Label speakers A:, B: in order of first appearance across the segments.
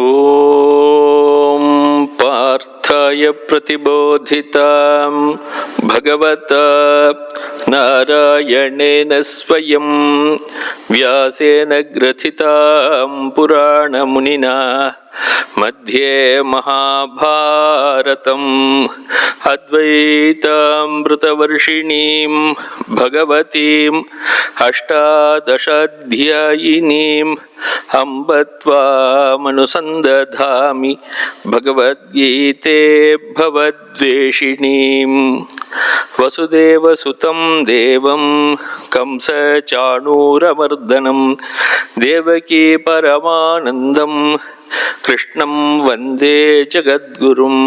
A: ஓம் பார்த்தாய பிரதிபோதிதாம் பகவதா நாராயணேன ஸ்வயம் வியாசேன கிரதிதாம் புராணமுனினா மத்யே மகாபாரதம் அத்வைதாம்ருதவர்ஷிணீம் பகவதீம் அஷ்டாதசாத்யாயினீம் அம்பத்வாமனுசந்ததாமி பகவத்கீதே பவத்வேஷிணீம் வசுதேவசுதம் தேவம் கம்சசாணூரமர்தனம் தேவகீ பரமானந்தம் கிருஷ்ணம் வந்தே ஜகத்குரும்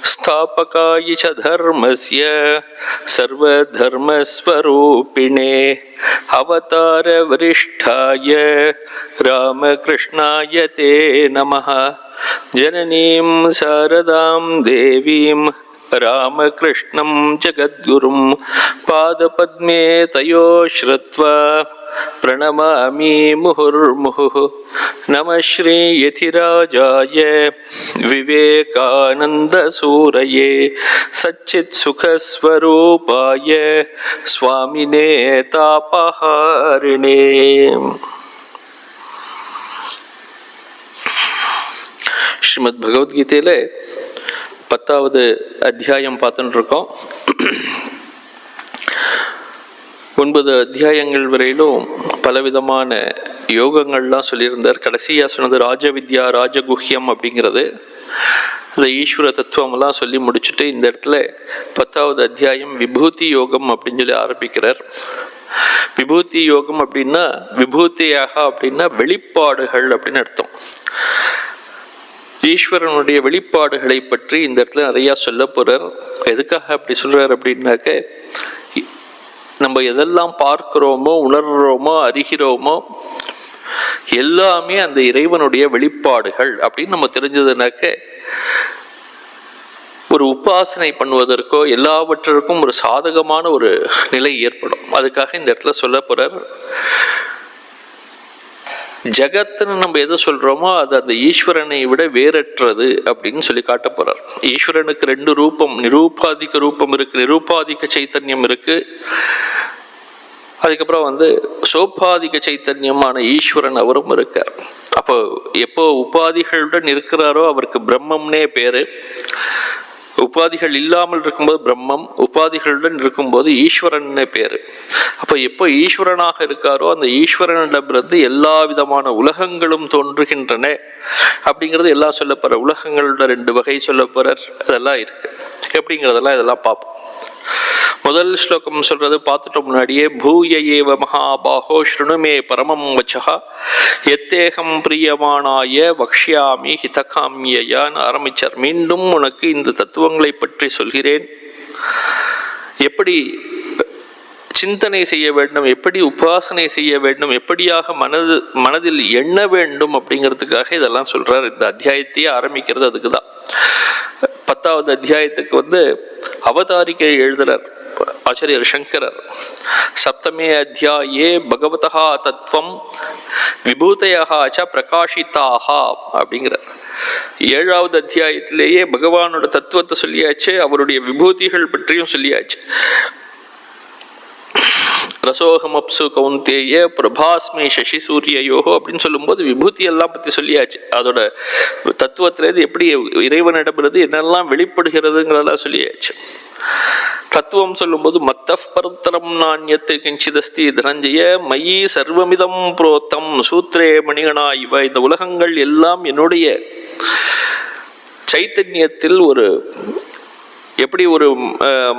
A: ஸ்தாபகாய ச தர்மஸ்ய சர்வதர்மஸ்வரூபிணே அவதார வரிஷ்டாய ராமகிருஷ்ணாய தே நமः. ஜனனீம் சாரதாம் தேவீம் ராமகிருஷ்ணம் ஜகத்குரும் பாதபத்மே தயோ ஸ்ருத்வா பிரணமாமி முहुर्मुहुः. நமः ஸ்ரீ யதிராஜாய விவேகானந்தசூரயே சச்சித் சுகஸ்வரூபாய ஸ்வாமினே தாபஹாரிணே. ஸ்ரீமத் பகவத்கீதையில 10வது அத்தியாயம் பார்த்துட்டு இருக்கோம். 9 அத்தியாயங்கள் வரையிலும் பலவிதமான யோகங்கள்லாம் சொல்லியிருந்தார். கடைசியாக சொன்னது ராஜவித்யா ராஜகுஹ்யம் அப்படிங்கிறது, அந்த ஈஸ்வர தத்துவமெல்லாம் சொல்லி முடிச்சுட்டு இந்த இடத்துல 10வது அத்தியாயம் விபூதி யோகம் அப்படின்னு சொல்லி ஆரம்பிக்கிறார். விபூதி யோகம் அப்படின்னா விபூதியாக அப்படின்னா வெளிப்பாடுகள் அப்படின்னு அர்த்தம். ஈஸ்வரனுடைய வெளிப்பாடுகளை பற்றி இந்த இடத்துல நிறையா சொல்ல போறார். எதுக்காக அப்படி சொல்றார் அப்படின்னாக்க, நம்ம எதெல்லாம் பார்க்கிறோமோ உணர்றோமோ அறிகிறோமோ எல்லாமே அந்த இறைவனுடைய வெளிப்பாடுகள் அப்படின்னு நம்ம தெரிஞ்சதுனாக்க ஒரு உபாசனை பண்ணுவதற்கோ எல்லாவற்றிற்கும் ஒரு சாதகமான ஒரு நிலை ஏற்படும். அதுக்காக இந்த இடத்துல சொல்ல போறார். ஜகத்துன்னு நம்ம எதை சொல்றோமோ அது அந்த ஈஸ்வரனை விட வேறற்றது அப்படின்னு சொல்லி காட்ட போறார். ஈஸ்வரனுக்கு 2 ரூபம், நிரூபாதிக ரூபம் இருக்கு, நிரூபாதிக சைத்தன்யம் இருக்கு. அதுக்கப்புறம் சோபாதிக சைத்தன்யமான ஈஸ்வரன் அவரும் இருக்கார். அப்போ எப்போ உபாதிகளுடன் இருக்கிறாரோ அவருக்கு பிரம்மம்னே பேரு. உபாதிகள் இல்லாமல் இருக்கும்போது பிரம்மம், உபாதிகளுடன் இருக்கும்போது ஈஸ்வரன் பேரு. அப்போ எப்போ ஈஸ்வரனாக இருக்காரோ அந்த ஈஸ்வரனிடமிருந்து எல்லா விதமான உலகங்களும் தோன்றுகின்றன அப்படிங்கிறது எல்லாம் சொல்ல போற. உலகங்களோட 2 வகை சொல்ல போறார். அதெல்லாம் இருக்கு எப்படிங்கிறதெல்லாம் இதெல்லாம் பார்ப்போம். முதல் ஸ்லோகம் சொல்றது பார்த்துட்டோம் முன்னாடியே. பூய ஏவ மகாபாஹோ ஸ்ருணுமே பரமம் வச்சஹ எத்தேகம் பிரியமானாய வக்ஷ்யாமி ஹிதகாமியான்னு ஆரம்பிச்சார். மீண்டும் உனக்கு இந்த தத்துவங்களை பற்றி சொல்கிறேன், எப்படி சிந்தனை செய்ய வேண்டும், எப்படி உபாசனை செய்ய வேண்டும், எப்படியாக மனதில் எண்ண வேண்டும் அப்படிங்கிறதுக்காக இதெல்லாம் சொல்றார். இந்த அத்தியாயத்தையே ஆரம்பிக்கிறது அதுக்கு தான். 10வது அத்தியாயத்துக்கு அவதாரிக்கை எழுதுறார் ஆச்சாரியர் சங்கரர். சப்தமே அத்தியாயே பகவதா தத்துவம் விபூதையா ச பிரகாஷிதாக அப்படிங்கிறார். 7வது அத்தியாயத்திலேயே பகவானோட தத்துவத்தை சொல்லியாச்சு, அவருடைய விபூதிகள் பற்றியும் சொல்லியாச்சு. ரசோகமப்சு கௌந்தேய பிரபாஸ்மி சசி சூரியயோகோ அப்படின்னு சொல்லும்போது விபூதி எல்லாம் பற்றி சொல்லியாச்சு. அதோட தத்துவத்திலேருந்து எப்படி இறைவனிடமிருந்து என்னெல்லாம் வெளிப்படுகிறதுங்கிறதெல்லாம் சொல்லியாச்சு. தத்துவம் சொல்லும்போது மத்த பரத்தரம் நாண்யத்து கிஞ்சிதஸ்தி தனஞ்சய மயி சர்வமிதம் புரோத்தம் சூத்ரே மணிகனா இவ. இந்த உலகங்கள் எல்லாம் என்னுடைய சைத்தன்யத்தில் எப்படி ஒரு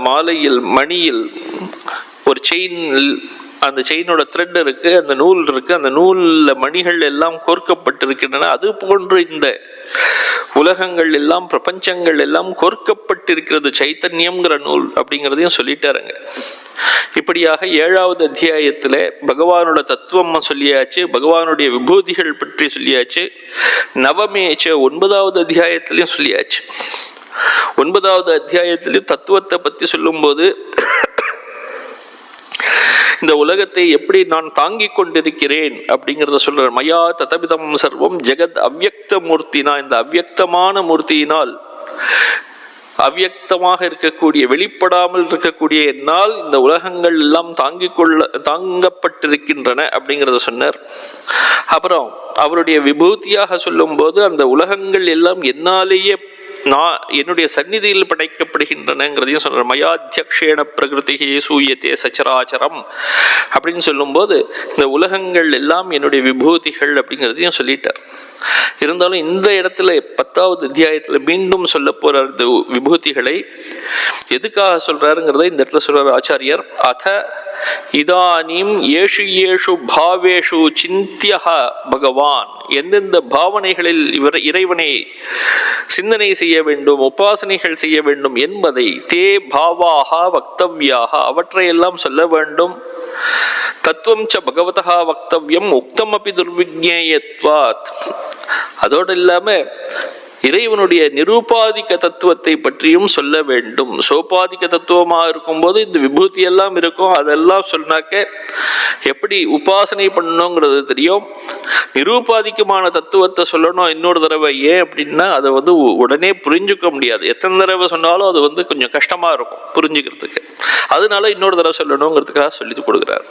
A: மாலையில் மணியில் ஒரு செயின், அந்த செயினோட த்ரெட் இருக்கு, அந்த நூல் இருக்கு, அந்த நூல்ல மணிகள் எல்லாம் கோர்க்கப்பட்டிருக்கின்றன. அது போன்று இந்த உலகங்கள் எல்லாம் பிரபஞ்சங்கள் எல்லாம் கோர்க்கப்பட்டிருக்கிறது சைத்தன்யம்ங்கிற நூல் அப்படிங்கிறதையும் சொல்லிட்டாருங்க. இப்படியாக 7வது அத்தியாயத்துல பகவானோட தத்துவம் சொல்லியாச்சு, பகவானுடைய விபூதிகள் பற்றி சொல்லியாச்சு. நவமேச்ச 9வது அத்தியாயத்திலையும் சொல்லியாச்சு. 9வது அத்தியாயத்திலையும் தத்துவத்தை பத்தி சொல்லும் போது இந்த உலகத்தை எப்படி நான் தாங்கிக் கொண்டிருக்கிறேன் அப்படிங்கிறத சொல்றார். மயா ததபிதம் சர்வம் ஜெகத் அவ்யக்த மூர்த்தினா, இந்த அவ்யக்தமான மூர்த்தியினால், அவ்யக்தமாக இருக்கக்கூடிய வெளிப்படாமல் இருக்கக்கூடிய என்னால் இந்த உலகங்கள் எல்லாம் தாங்கப்பட்டிருக்கின்றன அப்படிங்கிறத சொன்னார். அப்புறம் அவருடைய விபூதியாக சொல்லும் போது அந்த உலகங்கள் எல்லாம் என்னாலேயே நான் என்னுடைய சந்நிதியில் படைக்கப்படுகின்றனங்கிறதையும் சொல்றார். மயாத்தியக்ஷேண பிரகிருதி சூயத்தே சச்சராச்சரம் அப்படின்னு சொல்லும்போது இந்த உலகங்கள் எல்லாம் என்னுடைய விபூதிகள் அப்படிங்கிறதையும் சொல்லிட்டார். இருந்தாலும் இந்த இடத்துல 10வது அத்தியாயத்தில் மீண்டும் சொல்ல போற இந்த விபூதிகளை எதுக்காக சொல்றாருங்கிறத இந்த இடத்துல சொல்றாரு ஆச்சாரியர். அத இதானீம் ஏஷு ஏஷு பாவேஷு சிந்திய பகவான், எந்தெந்த பாவனைகளில் இறைவனை சிந்தனை செய்ய வேண்டும், உபாசனைகள் செய்ய வேண்டும் என்பதை தே பாவாக வக்தவ்யாக, அவற்றையெல்லாம் சொல்ல வேண்டும். தத்துவம் ச பகவதா வக்தவ்யம் உக்தம் அபி துர்விஜ்ஞேயத்வாத், அதோடு இல்லாம இறைவனுடைய நிரூபாதிக்க தத்துவத்தை பற்றியும் சொல்ல வேண்டும். சோபாதிக்க தத்துவமாக இருக்கும்போது இந்த விபூதி எல்லாம் இருக்கும், அதெல்லாம் சொன்னாக்க எப்படி உபாசனை பண்ணணுங்கிறது தெரியும். நிரூபாதிக்கமான தத்துவத்தை சொல்லணும் இன்னொரு தடவை. ஏன் அப்படின்னா அதை உடனே புரிஞ்சுக்க முடியாது. எத்தனை தடவை சொன்னாலும் அது கொஞ்சம் கஷ்டமா இருக்கும் புரிஞ்சுக்கிறதுக்கு. அதனால இன்னொரு தடவை சொல்லணுங்கிறதுக்காக சொல்லி கொடுக்குறார்.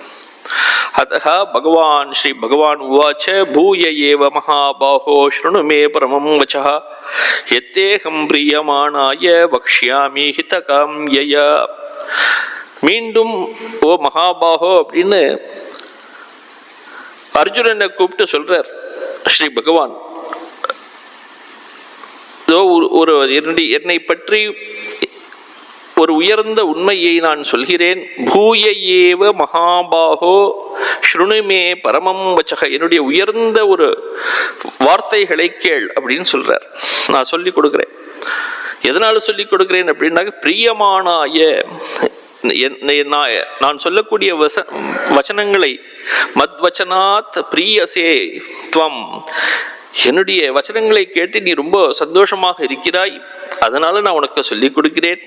A: அத்தः பகவான் ஸ்ரீ பகவான் உவாச்ச பூய ஏவ மகாபாஹோ ஸ்ருணு மே பரமம் வச்சः யத்தேஹம் பிரியமானாய வக்ஷ்யாமி ஹிதகாம்யய. மீண்டும் ஓ மகாபாஹோ அப்படின்னு அர்ஜுனனை கூப்பிட்டு சொல்றார் ஸ்ரீ பகவான். என்னை பற்றி ஒரு உயர்ந்த உண்மையை நான் சொல்கிறேன். பூய ஏவ மகாபாஹோ ஸ்ருணுமே பரமம் வச்சக, என்னுடைய உயர்ந்த ஒரு வார்த்தைகளை கேள் அப்படின்னு சொல்றார். நான் சொல்லி கொடுக்கிறேன். எதனால சொல்லி கொடுக்கிறேன் அப்படின்னாக்க பிரியமானாய, நான் சொல்லக்கூடிய வச்சனங்களை மத்வச்சனாத் பிரியசே துவம், என்னுடைய வச்சனங்களை கேட்டு நீ ரொம்ப சந்தோஷமாக இருக்கிறாய், அதனால நான் உனக்கு சொல்லிக் கொடுக்கிறேன்.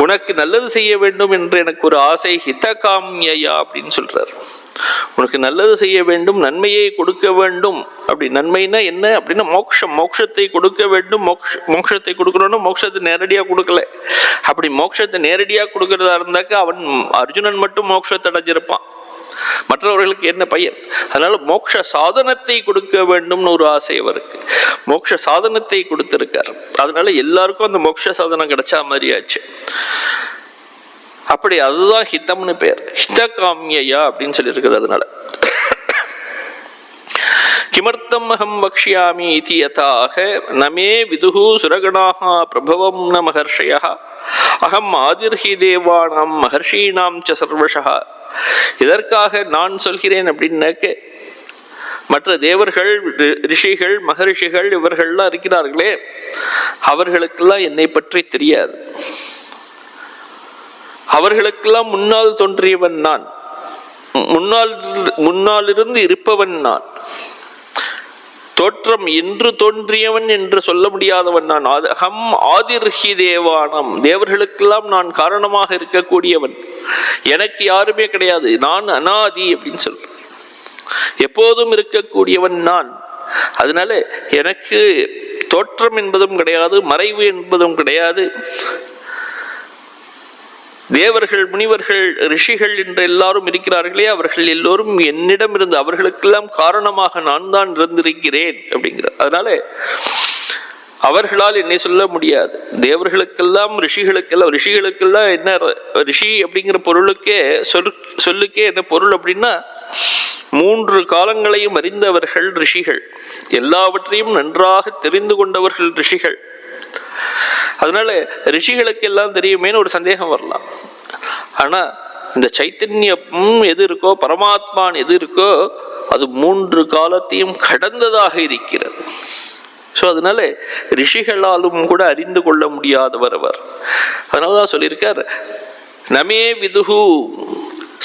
A: உனக்கு நல்லது செய்ய வேண்டும் என்று எனக்கு ஒரு ஆசை, ஹிதகாம்யா அப்படின்னு சொல்றார். உனக்கு நல்லது செய்ய வேண்டும், நன்மையை கொடுக்க வேண்டும். அப்படி நன்மைனா என்ன அப்படின்னா மோட்சத்தை கொடுக்க வேண்டும். மோட்சத்தை கொடுக்கணும்னா மோட்சத்தை நேரடியாக கொடுக்கல. அப்படி மோட்சத்தை நேரடியாக கொடுக்கறதா இருந்தாக்க அவன் அர்ஜுனன் மட்டும் மோட்சத்தை அடைஞ்சிருப்பான், மற்றவர்களுக்கு என்ன பயன்? அதனால மோட்ச சாதனத்தை கொடுக்க வேண்டும்னு ஒரு ஆசை அவருக்கு. மோட்ச சாதனத்தை கொடுத்திருக்கார். அதனால எல்லாருக்கும் அந்த மோட்ச சாதனம் கிடைச்சா மாதிரி ஆச்சு. அப்படி அதுதான் ஹிதம்னு பேர், ஹிதகாம்யா அப்படின்னு சொல்லி இருக்கிறது. அதனால கிமர்த்தம் அஹம் வக்ஷ்யாமி இதி யதாக நமே விதுஹு சுரகணாஹ பிரபவம் ந மஹர்ஷயஹ அஹம் ஆதிர்ஹி தேவானாம் மஹர்ஷீணாம் ச சர்வஷஹ. இதற்காக நான் சொல்கிறேன் அப்படின்னாக்க மற்ற தேவர்கள், ரிஷிகள், மகரிஷிகள் இவர்கள்லாம் இருக்கிறார்களே, அவர்களுக்கெல்லாம் என்னை பற்றி தெரியாது. அவர்களுக்கெல்லாம் முன்னால் தோன்றியவன் நான், முன்னாலிருந்து இருப்பவன் நான், தோற்றம் என்று தோன்றியவன் என்று சொல்ல முடியாதவன் நான். அஹம் ஆதிர்ஹி தேவானம், தேவர்களுக்கெல்லாம் நான் காரணமாக இருக்கக்கூடியவன். எனக்கு யாருமே கிடையாது, நான் அனாதி அப்படின்னு சொல்றேன். எப்போதும் இருக்கக்கூடியவன் நான். அதனால எனக்கு தோற்றம் என்பதும் கிடையாது, மறைவு என்பதும் கிடையாது. தேவர்கள், முனிவர்கள், ரிஷிகள் என்று எல்லாரும் இருக்கிறார்களே, அவர்கள் எல்லோரும் என்னிடம் இருந்து, அவர்களுக்கெல்லாம் காரணமாக நான் தான் இருந்திருக்கிறேன் அப்படிங்கிறார். அதனால அவர்களால் என்னை சொல்ல முடியாது. தேவர்களுக்கெல்லாம், ரிஷிகளுக்கெல்லாம் என்ன ரிஷி அப்படிங்கிற பொருளுக்கே சொல்லுக்கே என்ன பொருள் அப்படின்னா 3 காலங்களையும் அறிந்தவர்கள் ரிஷிகள், எல்லாவற்றையும் நன்றாக தெரிந்து கொண்டவர்கள் ரிஷிகள். அதனால ரிஷிகளுக்கு எல்லாம் தெரியுமேன்னு ஒரு சந்தேகம் வரலாம். ஆனா இந்த சைத்தன்யம் எது இருக்கோ, பரமாத்மான் எது இருக்கோ, அது 3 காலத்தையும் கடந்ததாக இருக்கிறது. ஸோ அதனால ரிஷிகளாலும் கூட அறிந்து கொள்ள முடியாதவர் அவர். அதனாலதான் சொல்லியிருக்கார், நமே விதுஹு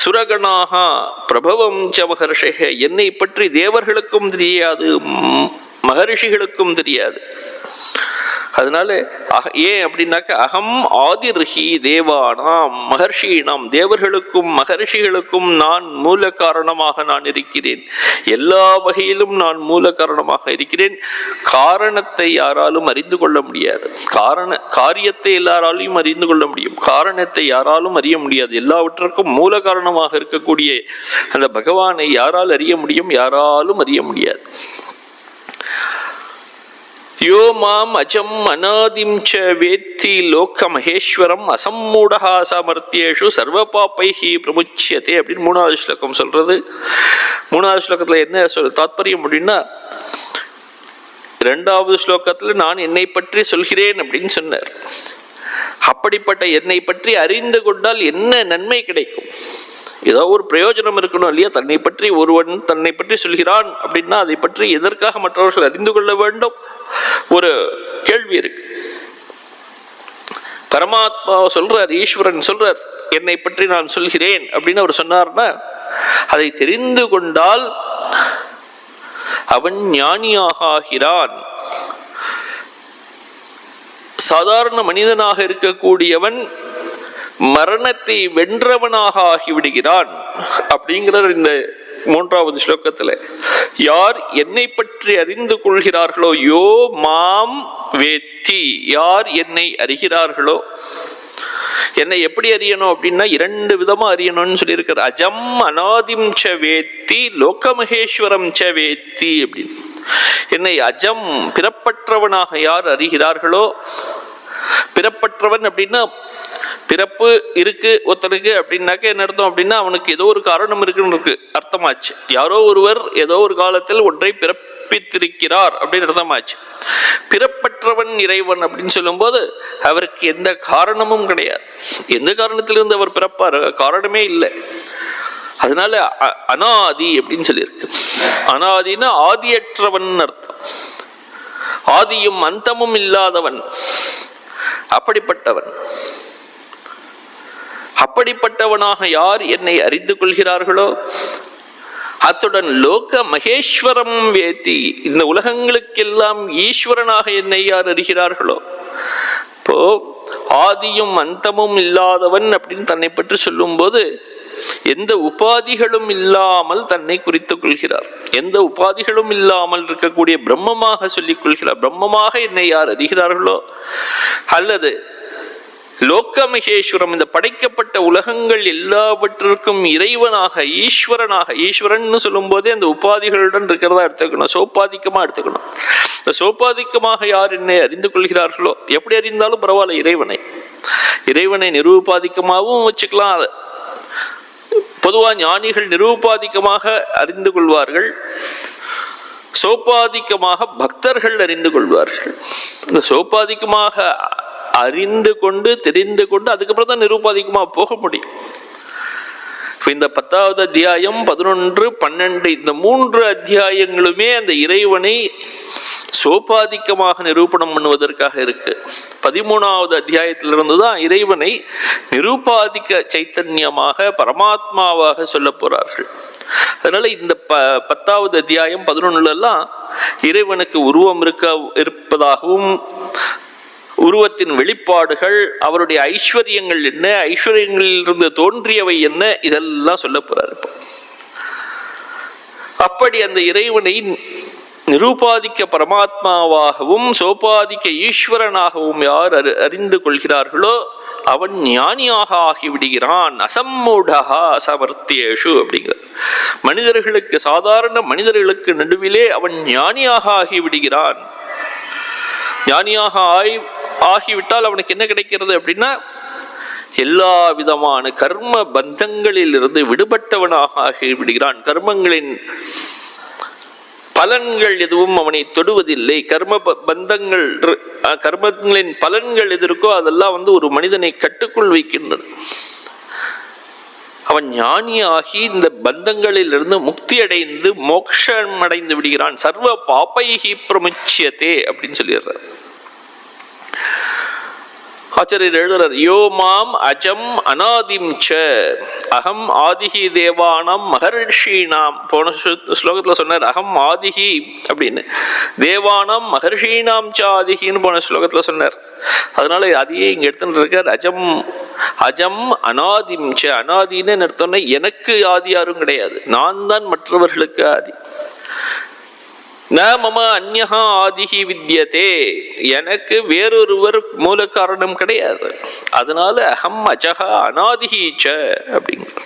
A: சுரகணாக பிரபவம் ச மகர்ஷக, என்னை பற்றி தேவர்களுக்கும் தெரியாது, மகரிஷிகளுக்கும் தெரியாது. அதனால ஏன் அப்படின்னாக்க அகம் ஆதிர்ஹி தேவானாம் மகர்ஷீனாம், தேவர்களுக்கும் மகர்ஷிகளுக்கும் நான் மூல காரணமாக நான் இருக்கிறேன். எல்லா வகையிலும் நான் மூல காரணமாக இருக்கிறேன். காரணத்தை யாராலும் அறிந்து கொள்ள முடியாது. காரியத்தை எல்லாராலையும் அறிந்து கொள்ள முடியும், காரணத்தை யாராலும் அறிய முடியாது. எல்லாவற்றுக்கும் மூல காரணமாக இருக்கக்கூடிய அந்த பகவானை யாரால் அறிய முடியும்? யாராலும் அறிய முடியாது. யோ மாம் அஜம் அநாதிம் ச வேத்தி லோக மகேஸ்வரம் அசம்மூடஹா சாமர்த்தியேஷு சர்வ பாப்பைஹி பிரமுச்சியதே அப்படின்னு 3வது ஸ்லோகம் சொல்றது. 3வது ஸ்லோகத்துல என்ன தாத்பரியம் அப்படின்னா, 2வது ஸ்லோகத்துல நான் என்னை பற்றி சொல்கிறேன் அப்படின்னு சொன்னார். அப்படிப்பட்ட என்னை பற்றி அறிந்து கொண்டால் என்ன நன்மை கிடைக்கும்? ஏதோ ஒரு பிரயோஜனம் இருக்கணும் இல்லையா? தன்னை பற்றி ஒருவன் தன்னை பற்றி சொல்கிறான் அப்படின்னா அதை பற்றி எதற்காக மற்றவர்கள் அறிந்து கொள்ள வேண்டும்? ஒரு கேள்வி இருக்கு. பரமாத்மா சொல்றார், ஈஸ்வரன் சொல்றார், என்னை பற்றி நான் சொல்கிறேன் அப்படின்னு அவர் சொன்னார்னா அதை தெரிந்து கொண்டால் அவன் ஞானியாக ஆகிறான். சாதாரண மனிதனாக இருக்கக்கூடியவன் மரணத்தை வென்றவனாக ஆகிவிடுகிறான் அப்படிங்கிறார் இந்த 3வது ஸ்லோகத்துல. யார் என்னை பற்றி அறிந்து கொள்கிறார்களோ, யோ மாம் வேத்தி, யார் என்னை அறிகிறார்களோ. என்னை எப்படி அறியணும் அப்படின்னா 2 விதமா அறியணும்னு சொல்லியிருக்கார். அஜம் அநாதிம் ச வேத்தி லோகமகேஸ்வரம் ச வேத்தி அப்படின்னு. என்னை அஜம் பிறப்பற்றவனாக யார் அறிகிறார்களோ, பிறப்பற்றவன் அப்படின்னா பிறப்பு இருக்கு ஒருத்தனுக்கு அப்படின்னாக்க என்ன அர்த்தம் அப்படின்னா அவனுக்கு ஏதோ ஒரு காரணம் இருக்குன்னு அர்த்தமாச்சு. யாரோ ஒருவர் ஏதோ ஒரு காலத்தில் ஒன்றை பிறப்பித்திருக்கிறார் அப்படின்னு அர்த்தமாச்சு. பிறப்பற்றவன் இறைவன் அப்படின்னு சொல்லும் போது அவருக்கு எந்த காரணமும் கிடையாது. எந்த காரணத்திலிருந்து அவர் பிறப்பார்? காரணமே இல்லை. அதனால அனாதி அப்படின்னு சொல்லியிருக்கு. அனாதினா ஆதியற்றவன் அர்த்தம். ஆதியும் அந்தமும் இல்லாதவன், அப்படிப்பட்டவன். அப்படிப்பட்டவனாக யார் என்னை அறிந்து கொள்கிறார்களோ, அத்துடன் லோக மகேஸ்வரம் வேத்தி, இந்த உலகங்களுக்கெல்லாம் ஈஸ்வரனாக என்னை யார் அறிகிறார்களோ. இப்போ ஆதியும் அந்தமும் இல்லாதவன் அப்படின்னு தன்னை பற்றி சொல்லும் போது எந்த உபாதிகளும் இல்லாமல் தன்னை குறித்துக் கொள்கிறார். எந்த உபாதிகளும் இல்லாமல் இருக்கக்கூடிய பிரம்மமாக சொல்லிக் கொள்கிறார். பிரம்மமாக என்னை யார் அறிகிறார்களோ, அல்லது லோகமகேஸ்வரம், இந்த படைக்கப்பட்ட உலகங்கள் எல்லாவற்றிற்கும் இறைவனாக ஈஸ்வரனாக, ஈஸ்வரன் சொல்லும் போதே அந்த உபாதிகளுடன் இருக்கிறதா எடுத்துக்கணும், சோபாதிக்கமா எடுத்துக்கணும். இந்த சோபாதிக்கமாக யார் என்னை அறிந்து கொள்கிறார்களோ, எப்படி அறிந்தாலும் பரவாயில்ல, இறைவனை நிரூபாதிக்கமாகவும் வச்சுக்கலாம். பொதுவா ஞானிகள் நிரூபாதிக்கமாக அறிந்து கொள்வார்கள், சோபாதிக்கமாக பக்தர்கள் அறிந்து கொள்வார்கள். இந்த சோபாதிக்கமாக அறிந்து கொண்டு தெரிந்து கொண்டு அதுக்கப்புறம் தான் நிரூபாதிக்கமா போக முடியும். இந்த 10வது அத்தியாயம் 11, 12 இந்த 3 அத்தியாயங்களுமே அந்த இறைவனை சோபாதிக்கமாக நிரூபணம் பண்ணுவதற்காக இருக்கு. 13வது அத்தியாயத்திலிருந்து தான் இறைவனை நிரூபாதிக்க சைத்தன்யமாக பரமாத்மாவாக சொல்ல போறார்கள். அதனால இந்த 10வது அத்தியாயம் 11 இறைவனுக்கு உருவம் இருப்பதாகவும், உருவத்தின் வெளிப்பாடுகள், அவருடைய ஐஸ்வர்யங்கள் என்ன, ஐஸ்வர்யங்களில் இருந்து தோன்றியவை என்ன, இதெல்லாம் சொல்ல போறார். அப்படி அந்த இறைவனை நிரூபாதிக்க பரமாத்மாவாகவும் சோபாதிக்க ஈஸ்வரனாகவும் யார் அறிந்து கொள்கிறார்களோ அவன் ஞானியாக ஆகிவிடுகிறான். அசம்மூடஹா சமர்த்தியேஷு அப்படிங்கிறார். மனிதர்களுக்கு, சாதாரண மனிதர்களுக்கு நடுவிலே அவன் ஞானியாக ஆகிவிடுகிறான். ஞானியாக ஆகிவிட்டால் அவனுக்கு என்ன கிடைக்கிறது அப்படின்னா, எல்லா விதமான கர்ம பந்தங்களில் இருந்து விடுபட்டவனாக ஆகிவிடுகிறான். கர்மங்களின் பலன்கள் எதுவும் அவனை தொடுவதில்லை. கர்மங்களின் பலன்கள் எது இருக்கோ அதெல்லாம் ஒரு மனிதனை கட்டுக்குள் வைக்கின்றன. அவன் ஞானியாகி இந்த பந்தங்களில் இருந்து முக்தி அடைந்து மோட்சம் அடைந்து விடுகிறான். சர்வ பாப்பைஹி பிரமுச்சியதே அப்படின்னு சொல்லிடுறார். ஆச்சாரியர் எழுதுறார், யோ மாம் அஜம் அநாதிம் ச அகம் ஆதிஹி தேவானாம் மகர்ஷீனாம். போன ஸ்லோகத்துல சொன்னார் அகம் ஆதிஹி அப்படின்னு, தேவானாம் மகர்ஷீனாம் ச ஆதிஹின்னு போன ஸ்லோகத்துல சொன்னார். அதனால அதையே இங்க எடுத்துட்டு இருக்கார். அஜம் அஜம் அநாதிம் ச, அநாதின்னு அர்த்தம்னா எனக்கு ஆதி யாரும் கிடையாது, நான் தான் மற்றவர்களுக்கு ஆதி. ந மம அந்யஹா ஆதிஹி வித்யதே, எனக்கு வேறொருவர் மூல காரணம் கிடையாது. அதனால அகம் அஜஹா அநாதிஹி ச அப்படிங்கிற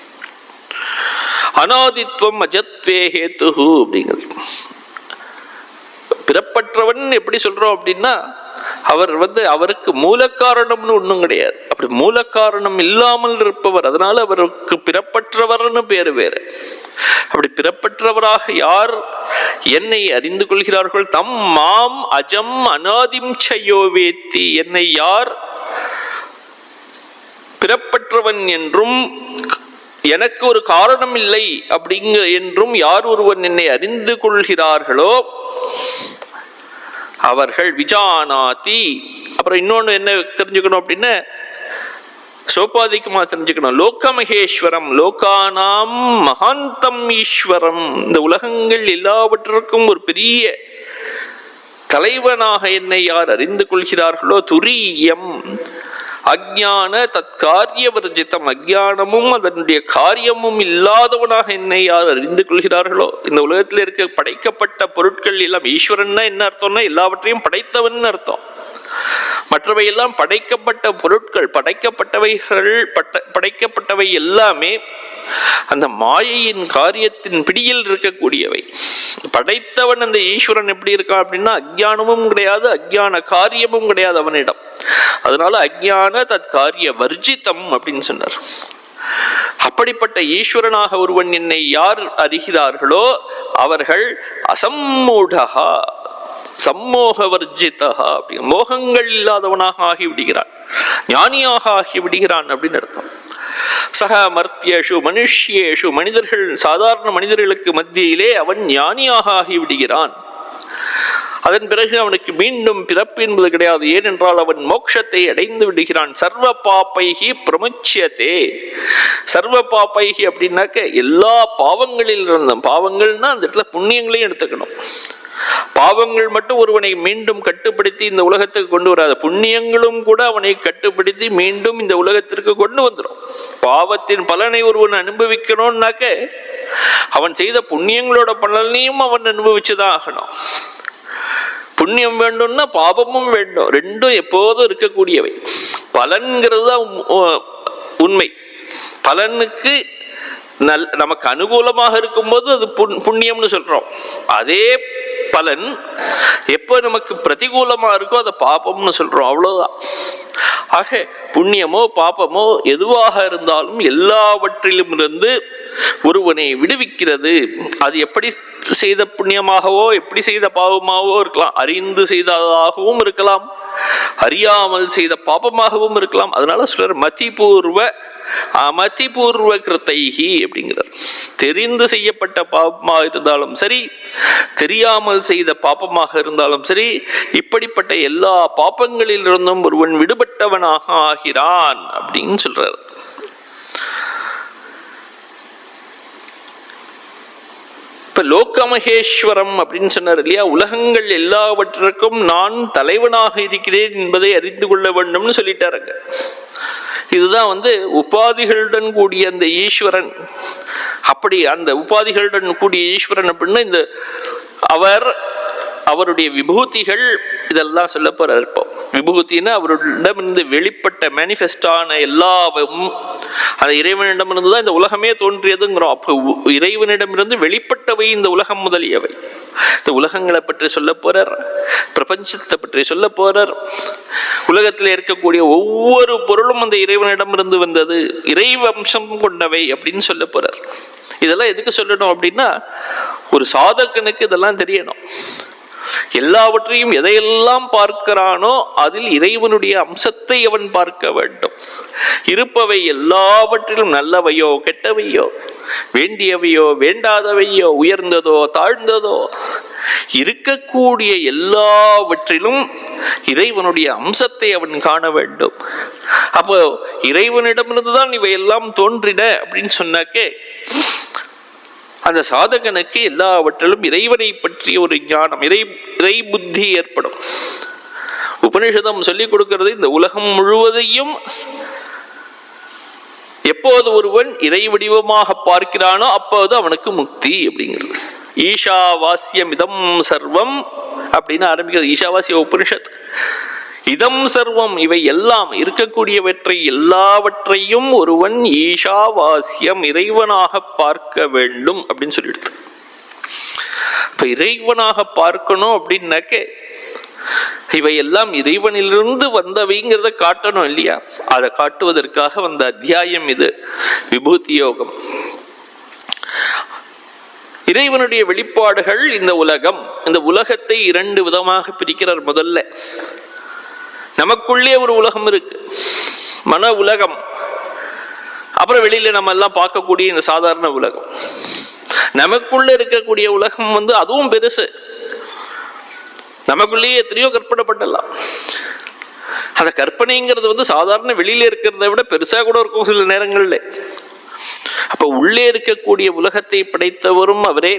A: அநாதித்வம் அஜத்வே ஹேத்துஹு அப்படிங்கிறது. பிறப்பற்றவன் எப்படி சொல்றோம் அப்படின்னா, அவருக்கு மூல காரணம்னு ஒன்றும் கிடையாது. அப்படி மூல காரணம் இல்லாமல் இருப்பவர், அதனால அவருக்கு பிறப்பற்றவர்னு பேரு வேறு. அப்படி பிறப்பற்றவராக யார் என்னை அறிந்து கொள்கிறார்கள், தம் மாம் அஜம் அநாதிம் சயோ வேத்தி, என்னை யார் பிறப்பற்றவன் என்றும் எனக்கு ஒரு காரணம் இல்லை அப்படிங்க என்றும் யார் ஒருவன் என்னை அறிந்து கொள்கிறார்களோ அவர்கள் விஜானாதி. அப்புறம் இன்னொன்னு என்ன தெரிஞ்சுக்கணும் அப்படின்னா, சோபாதிக்குமா தெரிஞ்சுக்கணும், லோகமகேஸ்வரம் லோகானாம் மகாந்தம் ஈஸ்வரம், இந்த உலகங்கள் எல்லாவற்றிற்கும் ஒரு பெரிய தலைவனாக என்னை யார் அறிந்து கொள்கிறார்களோ, துரியம் அஜ்ஞான தற்காரிய வர்ஜிதம், அஜ்ஞானமும் அதனுடைய காரியமும் இல்லாதவனாக என்னை யார் அறிந்து கொள்கிறார்களோ. இந்த உலகத்தில் இருக்க படைக்கப்பட்ட பொருட்கள் எல்லாம், ஈஸ்வரன்னா என்ன அர்த்தம்னா எல்லாவற்றையும் படைத்தவன் அர்த்தம். மற்றவை எல்லாம் படைக்கப்பட்ட பொருட்கள், படைக்கப்பட்டவை எல்லாமே அந்த மாயையின் காரியத்தின் பிடியில் இருக்கக்கூடியவை. படைத்தவன் அந்த ஈஸ்வரன் எப்படி இருக்கான் அப்படின்னா, அஜ்ஞானமும் கிடையாது, அஜ்ஞான காரியமும் கிடையாது அவனிடம். அதனால அஜ்ஞான தற்காரிய வர்ஜிதம் அப்படின்னு சொன்னார். அப்படிப்பட்ட ஈஸ்வரனாக ஒருவன் என்னை யார் அறிகிறார்களோ அவர்கள் அசம்மூடகா சம்மோக வர்ஜிதா, அப்படி மோகங்கள் இல்லாதவனாக ஆகிவிடுகிறான், ஞானியாக ஆகிவிடுகிறான் அப்படின்னு அர்த்தம். சக மர்த்தியேஷு மனுஷ்யேஷு, மனிதர்கள் சாதாரண மனிதர்களுக்கு மத்தியிலே அவன் ஞானியாக ஆகிவிடுகிறான். அதன் பிறகு அவனுக்கு மீண்டும் பிறப்பு என்பது கிடையாது. ஏனென்றால் அவன் மோட்சத்தை அடைந்து விடுகிறான். சர்வ பாப்பைகி பிரமுச்சியதே. சர்வ பாப்பைகி அப்படின்னாக்க எல்லா பாவங்களில் இருந்தும், பாவங்கள்னா அந்த இடத்துல புண்ணியங்களையும் எடுத்துக்கணும். பாவங்கள் மட்டும் ஒருவனை மீண்டும் கட்டுப்படுத்தி இந்த உலகத்துக்கு கொண்டு வராது, புண்ணியங்களும் கூட அவனை கட்டுப்படுத்தி மீண்டும் இந்த உலகத்திற்கு கொண்டு வந்துடும். பாவத்தின் பலனை ஒருவன் அனுபவிக்கணும்னாக்க அவன் செய்த புண்ணியங்களோட பலனையும் அவன் அனுபவிச்சுதான் ஆகணும். புண்ணியம் வேண்டும்னா பாபமும் வேண்டும், ரெண்டும் எப்போதும் இருக்கக்கூடியவை. பலன்கிறது தான் உண்மை. பலனுக்கு நமக்கு அனுகூலமாக இருக்கும்போது அது புண்ணியம்னு சொல்றோம். அதே பலன் எப்போ நமக்கு பிரதிகூலமா இருக்கோ அதை பாபம்னு சொல்றோம், அவ்வளவுதான். ஆக புண்ணியமோ பாபமோ எதுவாக இருந்தாலும் எல்லாவற்றிலும் இருந்து ஒருவனை விடுவிக்கிறது. அது எப்படி செய்த புண்ணியமாகவோ எப்படி செய்த பாவமாகவோ இருக்கலாம், அறிந்து செய்ததாகவும் இருக்கலாம், அறியாமல் செய்த பாபமாகவும் இருக்கலாம். அதனால சொல்ற மதிபூர்வ அமதிபூர்வ கிருத்தைஹி அப்படிங்கிறார். தெரிந்து செய்யப்பட்ட பாபமாக இருந்தாலும் சரி, தெரியாமல் செய்த பாபமாக இருந்தாலும் சரி, இப்படிப்பட்ட எல்லா பாபங்களிலிருந்தும் ஒருவன் விடுபட்டவனாக ஆகிறான் அப்படின்னு சொல்றார். இப்ப லோகமகேஸ்வரம் அப்படின்னு சொன்னார் இல்லையா, உலகங்கள் எல்லாவற்றிற்கும் நான் தலைவனாக இருக்கிறேன் என்பதை அறிந்து கொள்ள வேண்டும்னு சொல்லிட்டாருங்க. இதுதான் உபாதிகளுடன் கூடிய அந்த ஈஸ்வரன். அப்படி அந்த உபாதிகளுடன் கூடிய ஈஸ்வரன் அப்படின்னா இந்த அவருடைய விபூதிகள் இதெல்லாம் சொல்ல போறார். இப்போ விபூதினா அவரிடமிருந்து வெளிப்பட்ட மேனிஃபெஸ்டான எல்லாவும் அந்த இறைவனிடமிருந்து தான் இந்த உலகமே தோன்றியதுங்கிறோம். அப்போ இறைவனிடமிருந்து வெளிப்பட்டவை இந்த உலகம் முதலியவை. இந்த உலகங்களை பற்றி சொல்ல போறார், பிரபஞ்சத்தை பற்றி சொல்ல போறார். உலகத்தில் இருக்கக்கூடிய ஒவ்வொரு பொருளும் அந்த இறைவனிடமிருந்து வந்தது, இறைவம்சம் கொண்டவை அப்படின்னு சொல்ல போறார். இதெல்லாம் எதுக்கு சொல்லணும் அப்படின்னா, ஒரு சாதகனுக்கு இதெல்லாம் தெரியணும். எல்லாவற்றையும் எதையெல்லாம் பார்க்கிறானோ அதில் இறைவனுடைய அம்சத்தை அவன் பார்க்க வேண்டும். இருப்பவை எல்லாவற்றிலும் நல்லவையோ கெட்டவையோ, வேண்டியவையோ வேண்டாதவையோ, உயர்ந்ததோ தாழ்ந்ததோ, இருக்கக்கூடிய எல்லாவற்றிலும் இறைவனுடைய அம்சத்தை அவன் காண வேண்டும். அப்போ இறைவனிடமிருந்துதான் இவை எல்லாம் தோன்றின அப்படின்னு சொன்னாக்கே அந்த சாதகனுக்கு எல்லாவற்றிலும் இறைவனை பற்றிய ஒரு ஞானம், இறை புத்தி ஏற்படும். உபனிஷதம் சொல்லிக் கொடுக்கிறது, இந்த உலகம் முழுவதையும் எப்போது ஒருவன் இறை வடிவமாக பார்க்கிறானோ அப்போது அவனுக்கு முக்தி அப்படிங்கிறது. ஈஷாவாஸ்யம் இதம் சர்வம் அப்படின்னு ஆரம்பிக்கிறது ஈஷாவாசிய உபனிஷத். இதம் சர்வம், இவை எல்லாம் இருக்கக்கூடியவற்றை எல்லாவற்றையும் ஒருவன் ஈஷாவாஸ்யம் இறைவனாக பார்க்க வேண்டும் அப்படின்னு சொல்லிடுது. இப்ப இறைவனாக பார்க்கணும் அப்படின்னாக்க இவையெல்லாம் இறைவனிலிருந்து வந்தவைங்கிறத காட்டணும் இல்லையா? அதை காட்டுவதற்காக வந்த அத்தியாயம் இது, விபூதி யோகம். இறைவனுடைய வெளிப்பாடுகள் இந்த உலகம். இந்த உலகத்தை 2 விதமாக பிரிக்கிறார். முதல்ல நமக்குள்ளே ஒரு உலகம் இருக்கு, மன உலகம். அப்புறம் வெளியில நம்ம எல்லாம் பார்க்கக்கூடிய இந்த சாதாரண உலகம். நமக்குள்ள இருக்கக்கூடிய உலகம் அதுவும் பெருசு. நமக்குள்ளேயே எத்தனையோ கற்பனை பண்ணலாம். அந்த கற்பனைங்கிறது சாதாரண வெளியில இருக்கிறத விட பெருசா கூட இருக்கும் சில நேரங்கள்ல. அப்ப உள்ளே இருக்கக்கூடிய உலகத்தை படைத்தவரும் அவரே,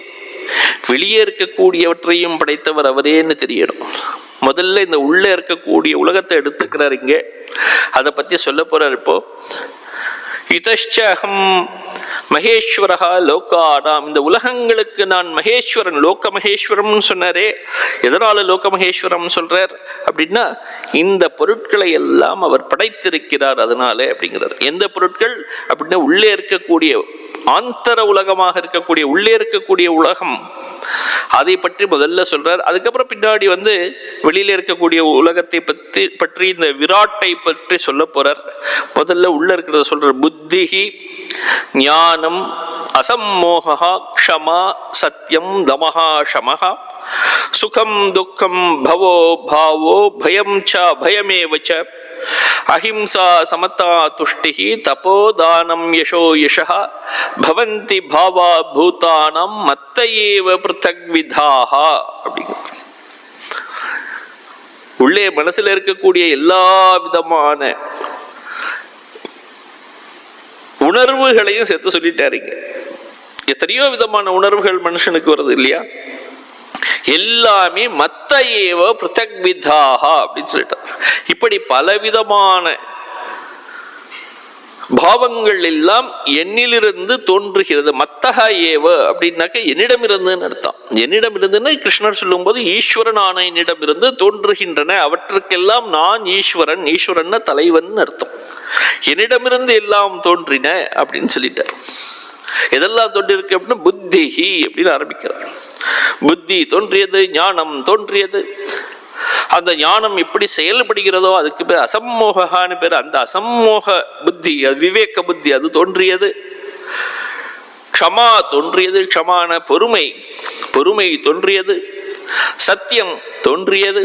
A: வெளியே இருக்கக்கூடியவற்றையும் படைத்தவர் அவரேன்னு தெரியணும். முதல்ல இந்த உள்ளே இருக்கக்கூடிய உலகத்தை எடுத்துக்கிறார் இங்க, அதை பத்தி சொல்ல போறார். இப்போ இதஷ்சகம் மகேஸ்வரஹா லோகானாம், இந்த உலகங்களுக்கு நான் மகேஸ்வரன், லோக மகேஸ்வரம் சொன்னாரே. எதனால லோக மகேஸ்வரம் சொல்றார் அப்படின்னா, இந்த பொருட்களை எல்லாம் அவர் படைத்திருக்கிறார் அதனால அப்படிங்கிறார். எந்த பொருட்கள் அப்படின்னா, உள்ளே இருக்கக்கூடிய ஆந்தர உலகமாக இருக்கக்கூடிய உள்ளே இருக்கக்கூடிய உலகம், அதை பற்றி முதல்ல சொல்றார். அதுக்கப்புறம் பின்னாடி வெளியில இருக்கக்கூடிய உலகத்தை பற்றி இந்த விராட்டை பற்றி சொல்ல போறார். முதல்ல உள்ள இருக்கிறத சொல்றார். புத்திஹி ஞானம் அசம்மோகா க்ஷமா சத்யம் தமஹா ஷமஹா சுகம் துக்கம் பவோ பாவோ பயம் ச பயமேவ ச அஹிம்சா சமதா துஷ்டிஹி தபோதானம் யசோ யஷஹ பவந்தி பாவா பூதானம் மத்தயேவ பிருத்தக் விதாஹ அப்படிங்கிற. உள்ளே மனசுல இருக்கக்கூடிய எல்லா விதமான உணர்வுகளையும் சேர்த்து சொல்லிட்டாருங்க. எத்தனையோ விதமான உணர்வுகள் மனுஷனுக்கு வருது இல்லையா? எல்லாமே மத்த ஏவ பிருத்தக் விதாஹா அப்படின்னு சொல்லிட்டார். இப்படி பலவிதமான பாவங்கள் எல்லாம் என்னிலிருந்து தோன்றுகிறது. மத்தக ஏவ அப்படின்னாக்க என்னிடமிருந்துன்னு அர்த்தம். என்னிடமிருந்துன்னு கிருஷ்ணர் சொல்லும் போது ஈஸ்வரனான என்னிடமிருந்து தோன்றுகின்றன, அவற்றுக்கெல்லாம் நான் ஈஸ்வரன், ஈஸ்வரன் தலைவன் அர்த்தம். என்னிடமிருந்து எல்லாம் தோன்றின அப்படின்னு சொல்லிட்டார். எதெல்லாம் தோன்றிருக்கு அப்படின்னா, புத்திஹி அப்படின்னு ஆரம்பிக்கிறார். புத்தி தோன்றியது, ஞானம் தோன்றியது. அந்த ஞானம் எப்படி செயல்படுகிறதோ அதுக்கு பேர் அசம்மோகான்னு பேர். அந்த அசம்மோக புத்தி, விவேக புத்தி, அது தோன்றியது. க்ஷமா தோன்றியது, க்ஷமான பொறுமை, பொறுமை தோன்றியது. சத்தியம் தோன்றியது,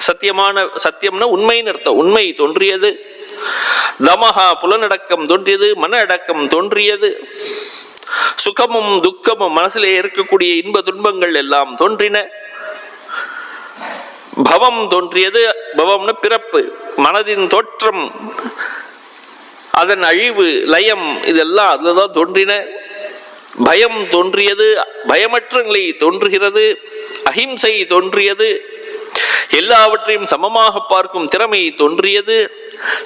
A: சத்தியமான, சத்தியம்னா உண்மைன்னு அர்த்தம், உண்மை தோன்றியது. தமஹா புலனடக்கம் தோன்றியது, மன அடக்கம் தோன்றியது. சுகமும் துக்கமும் மனசிலே இருக்கக்கூடிய இன்ப துன்பங்கள் எல்லாம் தோன்றின. பவம் தோன்றியது, பவம்னு பிறப்பு, மனதின் தோற்றம், அதன் அழிவு, லயம், இதெல்லாம் அதுலதான் தோன்றின. பயம் தோன்றியது, பயமற்ற நிலை தோன்றுகிறது. அஹிம்சை தோன்றியது, எல்லாவற்றையும் சமமாக பார்க்கும் திறமை தோன்றியது.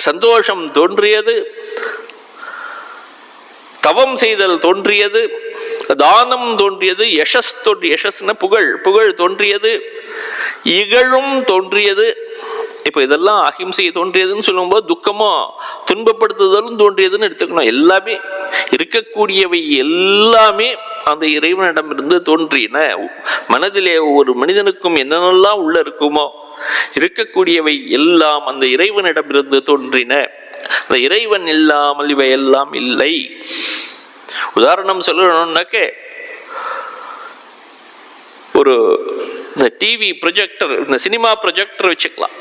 A: சந்தோஷம் தோன்றியது. தவம் செய்தல் தோன்றியது. தானம் தோன்றியது. யசஸ் தோன்றி, யசஸ்ன புகழ், புகழ் தோன்றியது. இகழும் தோன்றியது. இப்போ இதெல்லாம் அஹிம்சை தோன்றியதுன்னு சொல்லும்போது துக்கமோ துன்பப்படுத்துதலும் தோன்றியதுன்னு எடுத்துக்கணும். எல்லாமே இருக்கக்கூடியவை எல்லாமே அந்த இறைவனிடமிருந்து தோன்றின. மனதிலே ஒரு மனிதனுக்கும் என்னென்னலாம் உள்ள இருக்குமோ இருக்கக்கூடியவை எல்லாம் அந்த இறைவனிடமிருந்து தோன்றின. அந்த இறைவன் இல்லாமல் இவை எல்லாம் இல்லை. உதாரணம் சொல்லணும்னாக்க, ஒரு இந்த டிவி ப்ரொஜெக்டர், இந்த சினிமா ப்ரொஜெக்டர் வச்சுக்கலாம்.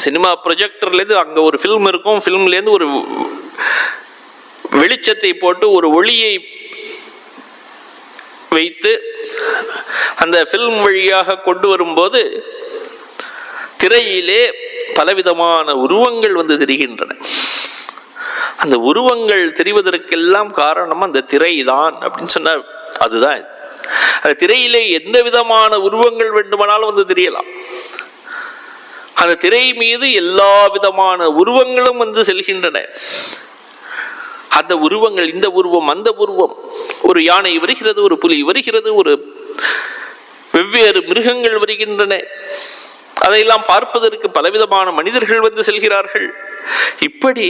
A: சினிமா ப்ரொஜெக்டர்லேருந்து அங்கே ஒரு ஃபில்ம் இருக்கும், ஃபில்ம்லேருந்து ஒரு வெளிச்சத்தை போட்டு ஒரு ஒளியை வைத்து அந்த ஃபில்ம் வழியாக கொண்டு வரும்போது திரையிலே பலவிதமான உருவங்கள் வந்து தெரிகின்றன. அந்த உருவங்கள் தெரிவதற்கெல்லாம் காரணம் அந்த திரை தான் அப்படின்னு சொன்ன அதுதான். அந்த திரையிலே எந்த விதமான உருவங்கள் வேண்டுமானாலும் வந்து தெரியலாம். அந்த திரை மீது எல்லா விதமான உருவங்களும் வந்து செல்கின்றன. அந்த உருவங்கள், இந்த உருவம், அந்த உருவம், ஒரு யானை வருகிறது, ஒரு புலி வருகிறது, ஒரு வெவ்வேறு மிருகங்கள் வருகின்றன. அதையெல்லாம் பார்ப்பதற்கு பலவிதமான மனிதர்கள் வந்து செல்கிறார்கள். இப்படி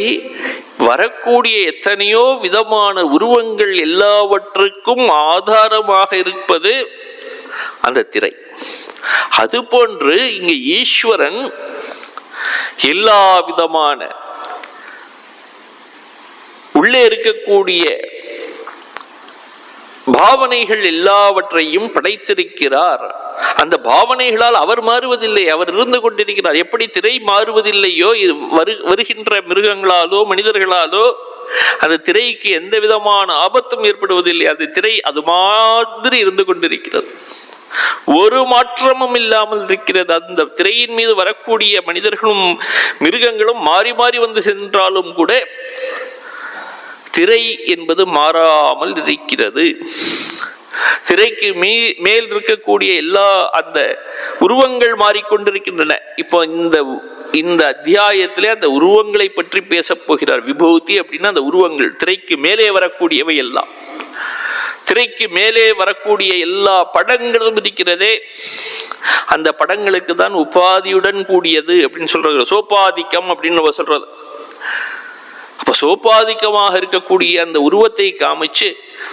A: வரக்கூடிய எத்தனையோ விதமான உருவங்கள் எல்லாவற்றுக்கும் ஆதாரமாக இருப்பது அந்த திரை. அதுபோன்று இங்கு ஈஸ்வரன் எல்லா விதமான உள்ளே இருக்கக்கூடிய பாவனைகள் எல்லாவற்றையும் படைத்திருக்கிறார். அந்த பாவனைகளால் அவர் மாறுவதில்லை, அவர் இருந்து கொண்டிருக்கிறார். எப்படி திரை மாறுவதில்லையோ வருகின்ற மிருகங்களாலோ மனிதர்களாலோ அந்த திரைக்கு எந்த விதமான ஆபத்தும் ஏற்படுவதில்லை. அந்த திரை அது மாதிரி இருந்து கொண்டிருக்கிறது, ஒரு மாற்றமும் இல்லாமல் இருக்கிறது. அந்த திரையின் மீது வரக்கூடிய மனிதர்களும் மிருகங்களும் மாறி மாறி வந்து சென்றாலும் கூட திரை என்பது மாறாமல் இருக்கிறது. திரைக்கு மேல் இருக்கக்கூடிய எல்லா அந்த உருவங்கள் மாறிக்கொண்டிருக்கின்றன. இப்போ இந்த அத்தியாயத்திலே அந்த உருவங்களை பற்றி பேசப் போகிறார். விபூதி அப்படின்னா அந்த உருவங்கள், திரைக்கு மேலே வரக்கூடியவை எல்லாம். திரைக்கு மேலே வரக்கூடிய எல்லா படங்களும் இருக்கிறதே, அந்த படங்களுக்கு தான் உபாதியுடன் கூடியது அப்படின்னு சொல்றது, சோபாதிக்கம் அப்படின்னு நம்ம சொல்றது. அப்ப சோபாதிக்கமாக இருக்கக்கூடிய அந்த உருவத்தை காமிச்சு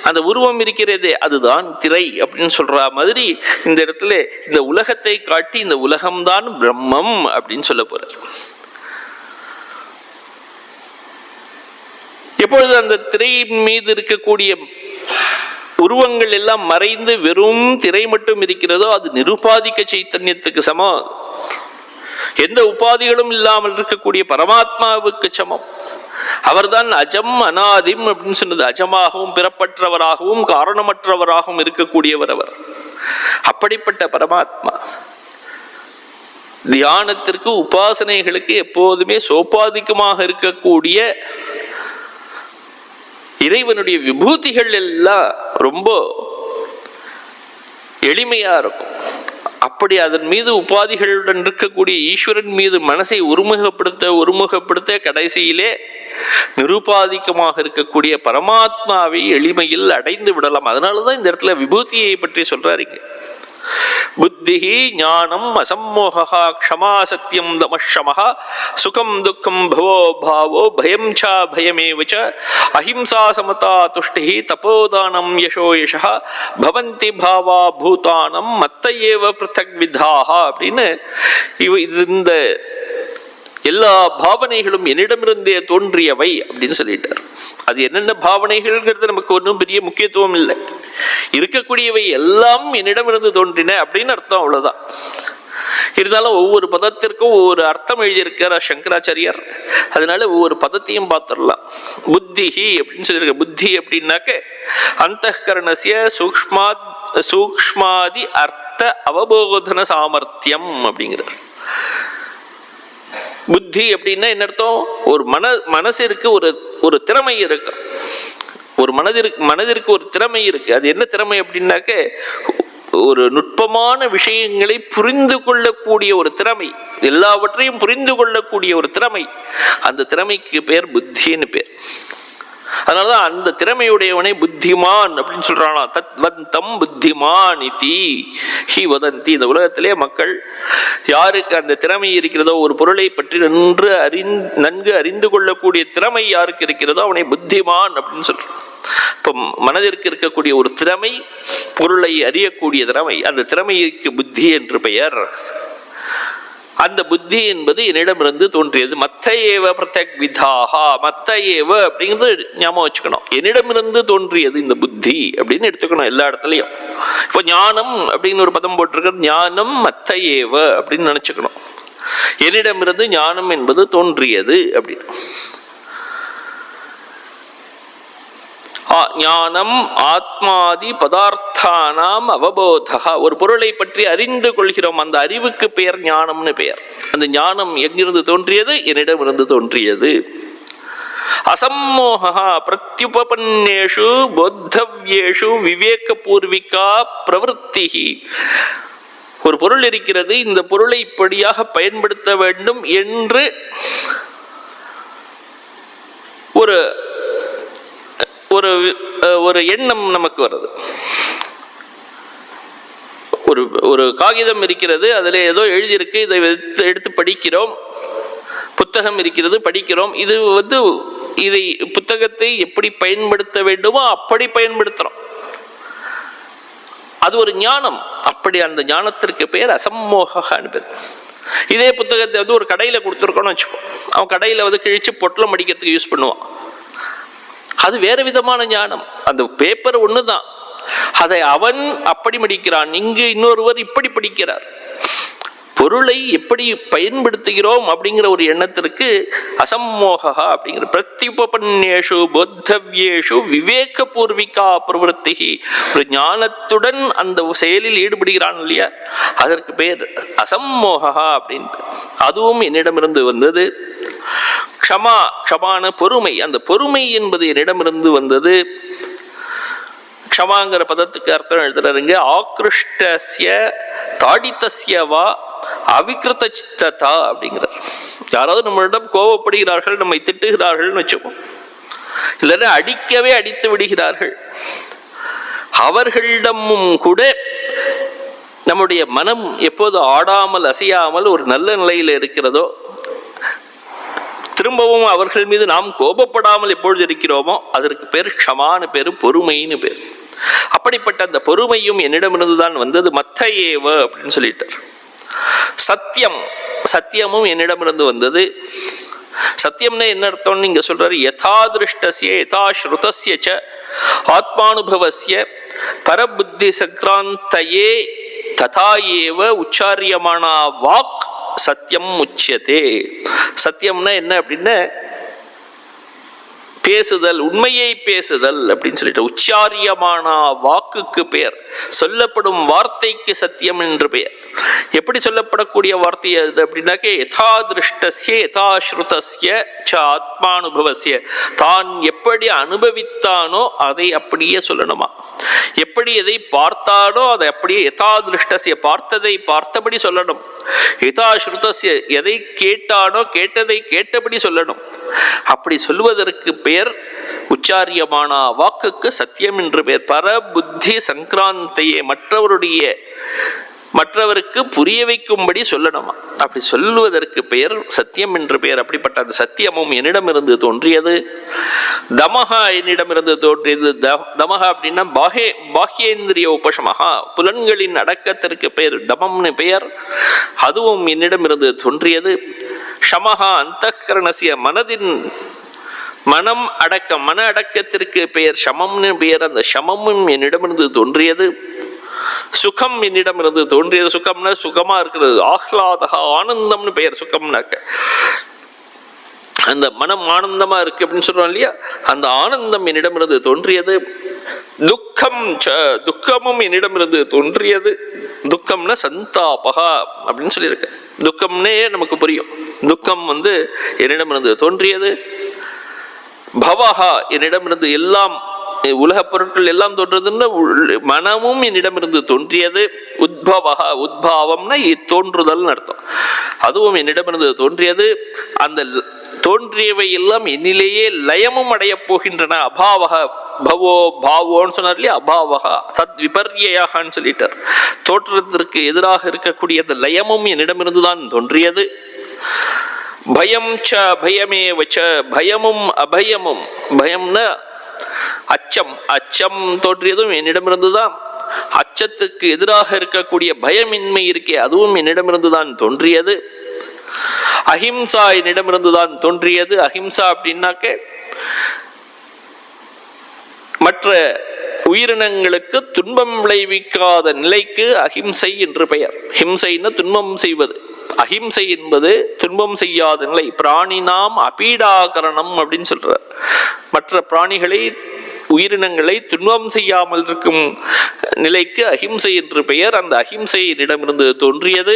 A: அந்த உருவம் இருக்கிறதே அதுதான் திரை அப்படின்னு சொல்ற மாதிரி இந்த இடத்துல இந்த உலகத்தை காட்டி இந்த உலகம்தான் பிரம்மம் அப்படின்னு சொல்ல போறார். எப்பொழுது அந்த திரையின் மீது இருக்கக்கூடிய உருவங்கள் எல்லாம் மறைந்து வெறும் திரை மட்டும் இருக்கிறதோ அது நிருபாதிக்க சைத்தன்யத்துக்கு சமம். எந்த உபாதிகளும் இல்லாமல் இருக்கக்கூடிய பரமாத்மாவுக்கு சமம். அவர்தான் அஜம் அநாதிம் அப்படின்னு சொன்னது. அஜமாகவும் பிறப்பற்றவராகவும் காரணமற்றவராகவும் இருக்கக்கூடியவர் அவர். அப்படிப்பட்ட பரமாத்மா தியானத்திற்கு உபாசனைகளுக்கு எப்போதுமே சோபாதிக்கமாக இருக்கக்கூடிய இறைவனுடைய விபூதிகள் எல்லாம் ரொம்ப எளிமையா இருக்கும். அப்படி அதன் மீது உபாதிகளுடன் இருக்கக்கூடிய ஈஸ்வரன் மீது மனசை ஒருமுகப்படுத்த கடைசியிலே நிருபாதிக்கமாக இருக்கக்கூடிய பரமாத்மாவை எளிமையில் அடைந்து விடலாம். அதனாலதான் இந்த இடத்துல விபூதியை பற்றி சொல்றாருங்க. புத்திஹி ஞானம் அசம்மோகா க்ஷமா சத்யம் தமஷமஹா சுகம் துக்கம் பவோ பாவோ பயம் சா பயமேவ ச அஹிம்சா சமதா துஷ்டிஹி தபோதானம் யசோ யசஹ பவந்தி பாவா பூதானம் மத்தையேவ பிருத்தக் விதாஹ அப்படின்னு இந்த எல்லா பாவனைகளும் என்னிடமிருந்தே தோன்றியவை அப்படின்னு சொல்லிட்டார். அது என்னென்ன பாவனைகள்ங்கிறது நமக்கு ஒன்றும் பெரிய முக்கியத்துவம் இல்லை. இருக்கக்கூடியவை எல்லாம் என்னிடமிருந்து தோன்றின அப்படின்னு அர்த்தம், அவ்வளவுதான். இருந்தாலும் ஒவ்வொரு பதத்திற்கும் ஒவ்வொரு அர்த்தம் எழுதியிருக்கார் சங்கராச்சாரியார். அதனால ஒவ்வொரு பதத்தையும் பார்த்துடலாம். புத்திஹி அப்படின்னு சொல்லியிருக்க. புத்தி அப்படின்னாக்க அந்தఃகரணஸ்ய சூக்ஷ்மாதி அர்த்த அவபோதன சாமர்த்தியம் அப்படிங்கிறார். புத்தி அப்படின்னா என்ன அர்த்தம்? ஒரு மனசிற்கு ஒரு திறமை இருக்கு, ஒரு மனதிற்கு ஒரு திறமை இருக்கு. அது என்ன திறமை அப்படின்னாக்க ஒரு நுட்பமான விஷயங்களை புரிந்து கொள்ளக்கூடிய ஒரு திறமை, எல்லாவற்றையும் புரிந்து கொள்ளக்கூடிய ஒரு திறமை. அந்த திறமைக்கு பேர் புத்தின்னு பேர். அதனாலதான் அந்த திறமையுடையவனை புத்திமான் அப்படின்னு சொல்றானா. தத்வந்தம் புத்திமான் இதி ஹி வதந்தி. இந்த உலகத்திலே மக்கள் யாருக்கு அந்த திறமை இருக்கிறதோ, ஒரு பொருளை பற்றி நன்கு அறிந்து கொள்ளக்கூடிய திறமை யாருக்கு இருக்கிறதோ அவனை புத்திமான் அப்படின்னு சொல்றான். இப்போ மனதிற்கு இருக்கக்கூடிய ஒரு திறமை, பொருளை அறியக்கூடிய திறமை, அந்த திறமைக்கு புத்தி என்று பெயர். அந்த புத்தி என்பது என்னிடமிருந்து தோன்றியது. மத்தையேவ பிரத்யக் விதாஹா, மத்தையேவ அப்படிங்கிறது ஞாபகம் வச்சுக்கணும். என்னிடமிருந்து தோன்றியது இந்த புத்தி அப்படின்னு எடுத்துக்கணும் எல்லா இடத்துலையும். இப்போ ஞானம் அப்படின்னு ஒரு பதம் போட்டிருக்க, ஞானம் மத்தையேவ அப்படின்னு நினைச்சுக்கணும். என்னிடமிருந்து ஞானம் என்பது தோன்றியது அப்படின்னு. ஞானம் ஆத்மாதி பதார்த்த அர்த்தானாம் அவபோதா, ஒரு பொருளை பற்றி அறிந்து கொள்கிறோம், அந்த அறிவுக்கு பெயர் ஞானம்னு பெயர். அந்த ஞானம் எங்கிருந்து தோன்றியது? என்னிடமிருந்து தோன்றியது. அசம்மோகா பிரத்யுபபன்னேஷு போத்தவ்யேஷு விவேகபூர்விகா பிரவருத்திஹி. ஒரு பொருள் இருக்கிறது, இந்த பொருளை இப்படியாக பயன்படுத்த வேண்டும் என்று ஒரு ஒரு ஒரு எண்ணம் நமக்கு வருது. ஒரு ஒரு காகிதம் இருக்கிறது, அதில் ஏதோ எழுதியிருக்கு, இதை எடுத்து படிக்கிறோம். புத்தகம் இருக்கிறது, படிக்கிறோம். இது இதை புத்தகத்தை எப்படி பயன்படுத்த வேண்டுமோ அப்படி பயன்படுத்துறோம். அது ஒரு ஞானம். அப்படி அந்த ஞானத்திற்கு பெயர் அசம்மோகான்னு பேர். இதே புத்தகத்தை ஒரு கடையில் கொடுத்துருக்கோன்னு வச்சுக்கோ, அவன் கடையில் கிழிச்சு பொட்டலம் அடிக்கிறதுக்கு யூஸ் பண்ணுவான். அது வேறு விதமான ஞானம். அந்த பேப்பர் ஒன்று தான், அதை அவன் அப்படி படிக்கிறான், இங்கு இன்னொருவர் இப்படி படிக்கிறார். பொருளை எப்படி பயன்படுத்துகிறோம் அப்படிங்கிற ஒரு எண்ணத்திற்கு அசம்மோகா அப்படிங்கிற. பிரத்யுபபன்னேஷு போத்தவ்யேஷு விவேகபூர்விகா பிரவருத்திஹி. ஒரு ஞானத்துடன் அந்த செயலில் ஈடுபடுகிறான் இல்லையா, அதற்கு பேர் அசம்மோகா அப்படின்னு. அதுவும் என்னிடமிருந்து வந்தது. க்ஷமா, க்ஷமான பொறுமை, அந்த பொறுமை என்பது என்னிடமிருந்து வந்தது. க்ஷமாங்கிற பதத்துக்கு அர்த்தம் எழுதுறாருங்க, ஆக்ருஷ்டஸ்ய தாடிதஸ்ய வா அவிகிருத சித்ததா அப்படிங்கிறார். யாராவது நம்மளிடம் கோபப்படுகிறார்கள், நம்மை திட்டுகிறார்கள்னு வச்சுப்போம், இல்லைன்னா அடிக்கவே அடித்து விடுகிறார்கள், அவர்களிடமும் கூட நம்முடைய மனம் எப்போது ஆடாமல் அசையாமல் ஒரு நல்ல நிலையில் இருக்கிறதோ, திரும்பவும் அவர்கள் மீது நாம் கோபப்படாமல் எப்பொழுது இருக்கிறோமோ அதற்கு பேர் க்ஷமான்னு பேரு, பொறுமைன்னு பேர். அப்படிப்பட்ட அந்த பொறுமையும் என்னிடமிருந்து தான் வந்தது. மத்த ஏவ அப்படின்னு சொல்லிட்டார். சத்தியம், சத்தியமும் என்னிடமிருந்து வந்தது. சத்தியம்னா என்ன அர்த்தம்னு இங்க சொல்றாரு. யதாதிருஷ்டஸ்ய யதாஸ்ருதஸ்ய ச ஆத்மானுபவஸ்ய பரபுத்தி சக்ராந்தயே ததா ஏவ உச்சாரியமானா வாக் சத்தியம் உச்சியதே. சத்தியம்னா என்ன அப்படின்னா பேசுதல், உண்மையை பேசுதல் அப்படின்னு சொல்லிட்டு. உச்சாரியமான வாக்குக்கு பெயர், சொல்லப்படும் வார்த்தைக்கு சத்தியம் என்று பெயர். எப்படி சொல்லப்படக்கூடிய வார்த்தை அது அப்படின்னாக்க, யதாதிருஷ்டஸ்ய யதாஸ்ருதஸ்ய ச ஆத்மானுபவஸ்ய, தான் எப்படி அனுபவித்தானோ அதை அப்படியே சொல்லணுமா, எப்படி எதை பார்த்தானோ அதை அப்படியே, யதாதிருஷ்டஸ்ய பார்த்ததை பார்த்தபடி சொல்லணும், யதாஸ்ருதஸ்ய எதை கேட்டானோ கேட்டதை கேட்டபடி சொல்லணும். அப்படி சொல்வதற்கு பெயர் உச்சாரியமான வாக்குக்கு சத்தியம் என்று பெயர். பரபுத்தி சங்கிராந்தையே, மற்றவருக்கு புரிய வைக்கும்படி சொல்லணுமா, அப்படி சொல்லுவதற்கு பெயர் சத்தியம் என்று பெயர். அப்படிப்பட்ட அந்த சத்தியமும் என்னிடமிருந்து தோன்றியது. தமஹா என்னிடமிருந்து தோன்றியது. தமஹா அப்படின்னா பாஹ்யேந்திரிய உபசமஹா, புலன்களின் அடக்கத்திற்கு பெயர் தமம்னு பெயர். அதுவும் என்னிடமிருந்து தோன்றியது. ஷமஹா அந்தఃகரணஸ்ய, மனம் அடக்கம், மன அடக்கத்திற்கு பெயர் ஷமம்னு பெயர். அந்த ஷமமும் என்னிடமிருந்து தோன்றியது. சுகம் என்னிடமிருந்து தோன்றியது. சுகம்னா சுகமா இருக்கிறது, ஆஹ்லாதகா ஆனந்தம்னு பெயர். சுகம்னாக்க அந்த மனம் ஆனந்தமா இருக்கு அப்படின்னு சொல்றோம் இல்லையா, அந்த ஆனந்தம் என்னிடமிருந்து தோன்றியது. துக்கம் துக்கமும் என்னிடமிருந்து தோன்றியது. துக்கம்னா சந்தாபகா அப்படின்னு சொல்லியிருக்கு. துக்கம்னே நமக்கு புரியும். துக்கம் என்னிடமிருந்து தோன்றியது. பவஹா என்னிடமிருந்து எல்லாம், உலக பொருட்கள் எல்லாம் தோன்றதுன்னு மனமும் என்னிடமிருந்து தோன்றியது. உத்பவஹா, உத்பாவம்னா தோன்றுதல் அர்த்தம். அதுவும் என்னிடமிருந்து தோன்றியது. அந்த தோன்றியவை எல்லாம் என்னிலேயே லயமும் அடைய போகின்றன. அபாவக பவோ பாவோன்னு சொன்னார் இல்லையா, அபாவகா தத் விபர்யான்னு சொல்லிட்டார். தோற்றத்திற்கு எதிராக இருக்கக்கூடிய அந்த லயமும் என்னிடமிருந்து தான் தோன்றியது. பயம் ச பயமே வச்ச, பயமும் அபயமும், பயம்னா அச்சம், அச்சம் தோன்றியதும் என்னிடமிருந்துதான். அச்சத்துக்கு எதிராக இருக்கக்கூடிய பயமின்மை இருக்கே, அதுவும் என்னிடமிருந்துதான் தோன்றியது. அஹிம்சா என்னிடமிருந்துதான் தோன்றியது. அஹிம்சா அப்படின்னாக்க மற்ற உயிரினங்களுக்கு துன்பம் விளைவிக்காத நிலைக்கு அஹிம்சை என்று பெயர். ஹிம்சைன்னு துன்பம் செய்வது, அஹிம்சை என்பது துன்பம் செய்யாத நிலை. பிராணினாம் அபீடாகரணம் அப்படின்னு சொல்றார். மற்ற பிராணிகளை, உயிரினங்களை துன்பம் செய்யாமல் இருக்கும் நிலைக்கு அஹிம்சை என்று பெயர். அந்த அஹிம்சையினிடமிருந்து தோன்றியது.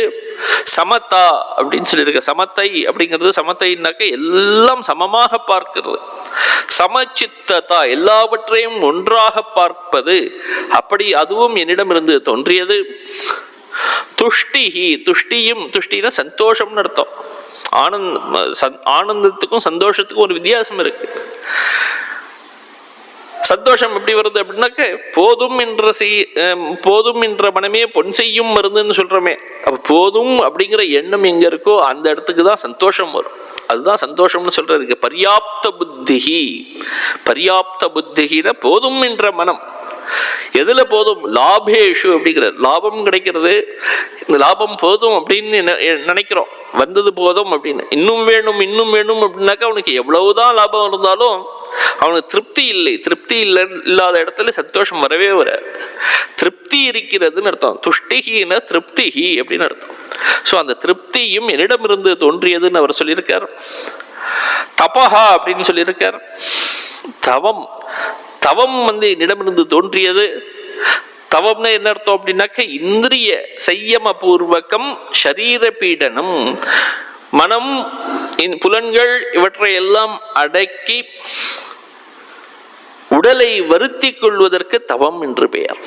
A: சமதா அப்படின்னு சொல்லியிருக்க. சமத்தை அப்படிங்கிறது, சமத்தைன்னாக்க எல்லாம் சமமாக பார்க்கிறது. சமச்சித்ததா, எல்லாவற்றையும் ஒன்றாக பார்ப்பது. அப்படி அதுவும் என்னிடமிருந்து தோன்றியது. துஷ்டிஹி, துஷ்டியும், துஷ்டினா சந்தோஷம்னு அர்த்தம். ஆனந்தத்துக்கும் சந்தோஷத்துக்கும் ஒரு வித்தியாசம் இருக்கு. சந்தோஷம் எப்படி வருது அப்படின்னாக்க, போதும் என்ற மனமே பொன் செய்யும் மருந்துன்னு சொல்றோமே. அப்ப போதும் அப்படிங்கிற எண்ணம் எங்க இருக்கோ அந்த இடத்துக்கு தான் சந்தோஷம் வரும். அதுதான் சந்தோஷம்னு சொல்றது. பர்யாப்த புத்திஹி, பர்யாப்த புத்திஹின போதும் என்ற மனம். எதுல போதும்? லாபேஷு அப்படிங்கிற, லாபம் கிடைக்கிறது. இந்த லாபம் போதும் அப்படின்னு நினைக்கிறோம், வந்தது போதும் அப்படின்னு. இன்னும் வேணும் இன்னும் வேணும் அப்படின்னாக்கா அவனுக்கு எவ்வளவுதான் லாபம் இருந்தாலும் அவனுக்கு திருப்தி இல்லை. திருப்தி இல்லாத இடத்துல சந்தோஷம் வரவே வராது. திருப்தி இருக்கிறதுன்னு அர்த்தம். துஷ்டிகின திருப்திஹி அப்படின்னு அர்த்தம். ஸோ அந்த திருப்தியும் என்னிடமிருந்து தோன்றியதுன்னு அவர் சொல்லியிருக்கார். தபஹா அப்படின்னு சொல்லியிருக்கார். தவம், தவம் என்னிடமிருந்து தோன்றியது. தவம்னு என்ன அர்த்தம் அப்படின்னாக்க, இந்திரிய சையம பூர்வகம் ஷரீர பீடனம். மனம், புலன்கள் இவற்றை எல்லாம் அடக்கி உடலை வருத்தி கொள்வதற்கு தவம் என்று பெயர்.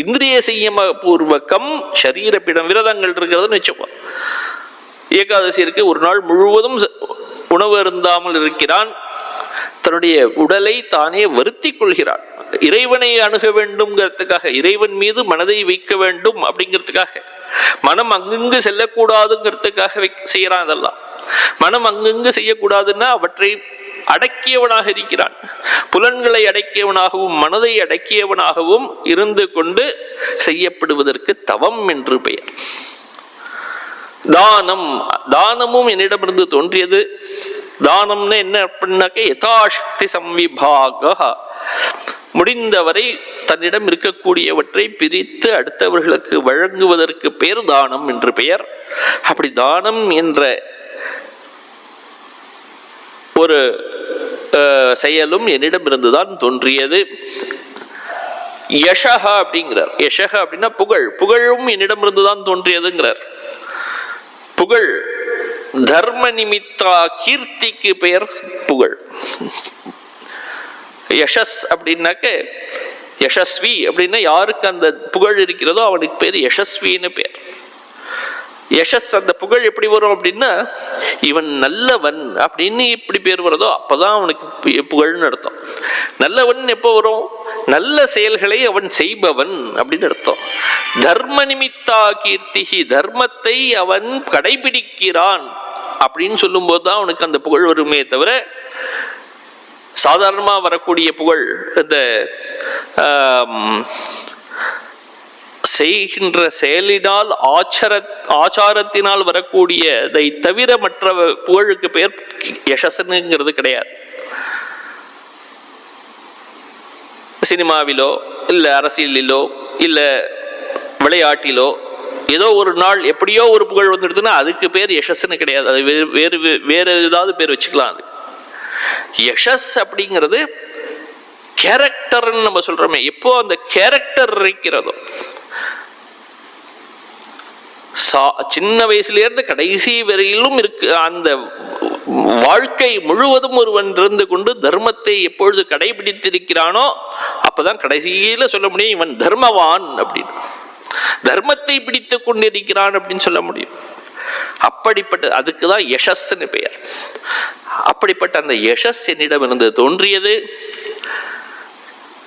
A: இந்திரிய செய்யம பூர்வகம் ஷரீர பீடம். விரதங்கள் இருக்கிறதுன்னு வச்சுப்போம். ஏகாதசி இருக்கு, ஒரு நாள் முழுவதும் உணவு அருந்தாமல் இருக்கிறான். தன்னுடைய உடலை தானே வருத்தி கொள்கிறான். இறைவனை அணுக வேண்டும்ங்கிறதுக்காக, இறைவன் மீது மனதை வைக்க வேண்டும் அப்படிங்கிறதுக்காக. மனம் அங்கங்கு செல்லக்கூடாதுங்கிறதுக்காக செய்யறான். அதெல்லாம் மனம் அங்கங்கு செய்யக்கூடாதுன்னா அவற்றை அடக்கியவனாக இருக்கிறான். புலன்களை அடக்கியவனாகவும் மனதை அடக்கியவனாகவும் இருந்து கொண்டு செய்யப்படுவதற்கு தவம் என்று பெயர். தானம், தானமும் என்னிடமிருந்து தோன்றியது. தானம்னு என்ன அப்படின்னாக்க, யதாசக்தி சம்விபாக, முடிந்தவரை தன்னிடம் இருக்கக்கூடியவற்றை பிரித்து அடுத்தவர்களுக்கு வழங்குவதற்கு பெயர் தானம் என்று பெயர். அப்படி தானம் என்ற ஒரு செயலும் என்னிடமிருந்துதான் தோன்றியது. யஷஹ அப்படிங்கிறார். யஷஹ அப்படின்னா புகழ், புகழும் என்னிடமிருந்துதான் தோன்றியதுங்கிறார். புகழ் தர்ம நிமித்தா, கீர்த்திக்கு பெயர் புகழ். யஷஸ் அப்படின்னாக்க, யசஸ்வி அப்படின்னா யாருக்கு அந்த புகழ் இருக்கிறதோ அவனுக்கு பேர் யசஸ்வின்னு பேர். யசஸ், அந்த புகழ் எப்படி வரும் அப்படின்னா, இவன் நல்லவன் அப்படின்னு இப்படி பேர் வருதோ அப்பதான் அவனுக்கு புகழ்னு அர்த்தம். நல்லவன் எப்போ வரும்? நல்ல செயல்களை அவன் செய்பவன் அப்படின்னு அர்த்தம். தர்ம நிமித்தா கீர்த்திகி, தர்மத்தை அவன் கடைபிடிக்கிறான் அப்படின்னு சொல்லும் போதுதான் அவனுக்கு அந்த புகழ் வருமே தவிர, சாதாரணமா வரக்கூடிய புகழ் இந்த செய்கின்ற செயலினால் ஆச்சாரத்தினால் வரக்கூடியதை தவிர மற்ற புகழுக்கு பெயர் யசஸ்ங்கிறது கிடையாது. சினிமாவிலோ இல்ல அரசியலிலோ இல்ல விளையாட்டிலோ ஏதோ ஒரு நாள் எப்படியோ ஒரு புகழ் வந்துடுதுன்னா அதுக்கு பேர் யசஸ்ன்னு கிடையாது. அது வேற ஏதாவது பேர் வச்சுக்கலாம். அது யசஸ் அப்படிங்கிறது கேரக்டர்ன்னு நம்ம சொல்றோமே, எப்போ அந்த கேரக்டர் இருக்கிறதோ, சின்ன வயசுல இருந்து கடைசி வரையிலும் இருக்கு, அந்த வாழ்க்கை முழுவதும் ஒருவன் இருந்து கொண்டு தர்மத்தை எப்பொழுது கடைபிடித்திருக்கிறானோ அப்பதான் கடைசியில சொல்ல முடியும் இவன் தர்மவான் அப்படின்னு. தர்மத்தை பிடித்து கொண்டிருக்கிறான் அப்படின்னு சொல்ல முடியும். அப்படிப்பட்ட அதுக்குதான் யசஸ்ன்னு பெயர். அப்படிப்பட்ட அந்த யசஸ் என்னிடம் இருந்து தோன்றியது.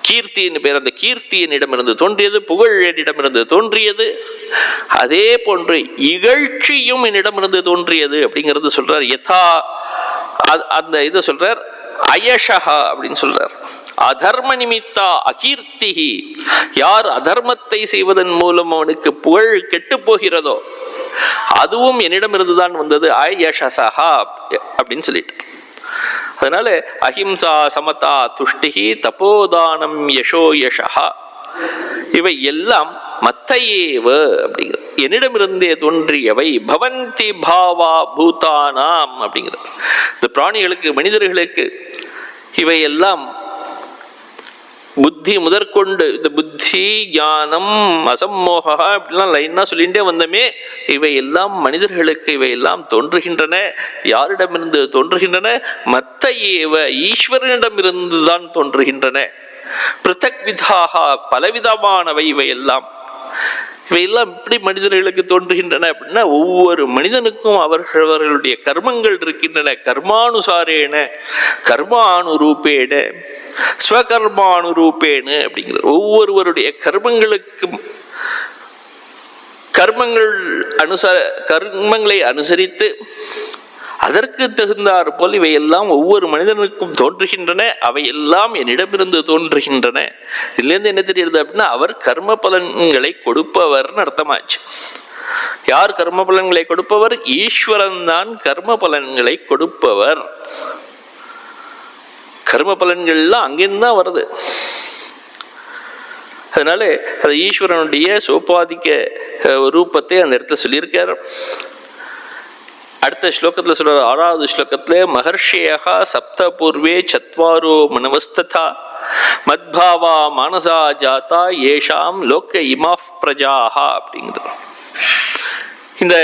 A: கீர்த்தியின் பேர், அந்த கீர்த்தி என்னிடமிருந்து தோன்றியது. புகழ் என்னிடமிருந்து தோன்றியது. அதே போன்று இகழ்ச்சியும் என்னிடமிருந்து தோன்றியது அப்படிங்கிறது சொல்றார். யதா, அந்த இதை சொல்றார். அயஷஹா அப்படின்னு சொல்றார். அதர்ம நிமித்தா அகீர்த்திகி, யார் அதர்மத்தை செய்வதன் மூலம் அவனுக்கு புகழ் கெட்டு போகிறதோ அதுவும் என்னிடமிருந்துதான் வந்தது. அயஷசஹா அப்படின்னு சொல்லிட்டு, அதனால அஹிம்சா சமதா துஷ்டிகி தபோதானம் யசோ யஷஹா, இவை எல்லாம் மத்தையேவ அப்படிங்கிற என்னிடமிருந்தே தோன்றியவை. பவந்தி பாவா பூதானாம் அப்படிங்கிற இந்த பிராணிகளுக்கு மனிதர்களுக்கு இவையெல்லாம் புத்தி முதற்கொண்டு இந்த புத்தி ஞானம் அசம்மோகா அப்படிலாம் லைனா சொல்லிகிட்டே வந்தமே, இவை எல்லாம் மனிதர்களுக்கு இவை எல்லாம் தோன்றுகின்றன. யாரிடமிருந்து தோன்றுகின்றன? மத்த ஏவ ஈஸ்வரனிடமிருந்து தான் தோன்றுகின்றன. பிருத்தக் விதாக பலவிதமானவை இவையெல்லாம். இவையெல்லாம் எப்படி மனிதர்களுக்கு தோன்றுகின்றன அப்படின்னா, ஒவ்வொரு மனிதனுக்கும் அவர்களுடைய கர்மங்கள் இருக்கின்றன. கர்மானுசாரேன கர்மானுரூபேன ஸ்வகர்மானுரூபேனு அப்படிங்கிற ஒவ்வொருவருடைய கர்மங்களை அனுசரித்து அதற்கு தகுந்தாற் போல் இவையெல்லாம் ஒவ்வொரு மனிதனுக்கும் தோன்றுகின்றன. அவையெல்லாம் என்னிடமிருந்து தோன்றுகின்றன. இதுலேருந்து என்ன தெரியுது அப்படின்னா, அவர் கர்ம பலன்களை கொடுப்பவர்னு அர்த்தமாச்சு. யார் கர்ம பலன்களை கொடுப்பவர்? ஈஸ்வரன் தான் கர்ம பலன்களை கொடுப்பவர். கர்ம பலன்கள்லாம் அங்கிருந்து தான் வருது. அதனால அது ஈஸ்வரனுடைய சோபாதிக்க ரூபத்தை அந்த இடத்துல சொல்லியிருக்கார். அடுத்த ஸ்லோகத்தில் சொல்ற 6வது ஸ்லோகத்துல மகர்ஷியா சப்த பூர்வே சத்வாரோ மனவஸ்ததா மத்பாவா மானசா ஜாதா ஏஷாம் லோக இமாஃப் பிரஜாஹா அப்படிங்கிறது. இந்த